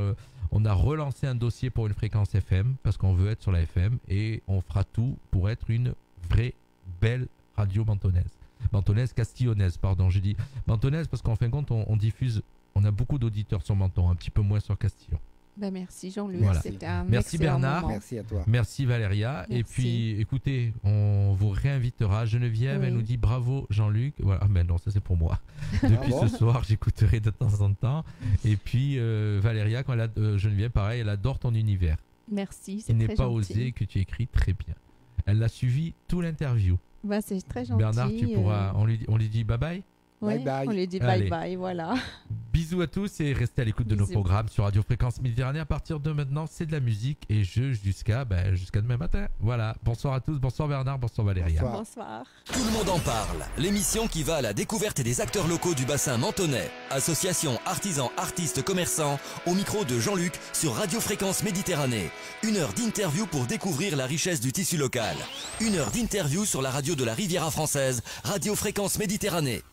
on a relancé un dossier pour une fréquence FM parce qu'on veut être sur la FM et on fera tout pour être une vraie belle radio mentonnaise castillonnaise, pardon, j'ai dit mentonnaise parce qu'en fin de compte on diffuse, on a beaucoup d'auditeurs sur Menton, un petit peu moins sur Castillon. Ben, merci Jean-Luc, Voilà. c'était un Merci excellent Bernard. moment. Merci à toi. Merci Valéria. Et Merci. puis écoutez, on vous réinvitera. Geneviève, Oui. elle nous dit bravo Jean-Luc. Voilà. Ah ben non, ça c'est pour moi. Depuis bon ce soir, j'écouterai de temps en temps. Et puis Valéria, quand elle a, Geneviève, pareil, elle adore ton univers. Merci, c'est Il n'est très pas gentil. osé que tu écris très bien. Elle l'a suivi tout l'interview. Ben, c'est très gentil. Bernard, tu pourras. On lui dit bye bye. Ouais, Bye bye. On lui dit Allez. bye bye, voilà. Bisous. Bisous à tous et restez à l'écoute de nos Bisous. programmes sur Radio Fréquence Méditerranée. À partir de maintenant, c'est de la musique et jusqu'à demain matin. Voilà. Bonsoir à tous. Bonsoir Bernard. Bonsoir Valéria. Bonsoir. Bonsoir. Tout le monde en parle. L'émission qui va à la découverte des acteurs locaux du bassin mentonais. Association, artisans, artistes, commerçants. Au micro de Jean-Luc sur Radio Fréquence Méditerranée. 1 heure d'interview pour découvrir la richesse du tissu local. 1 heure d'interview sur la radio de la Riviera française. Radio Fréquence Méditerranée.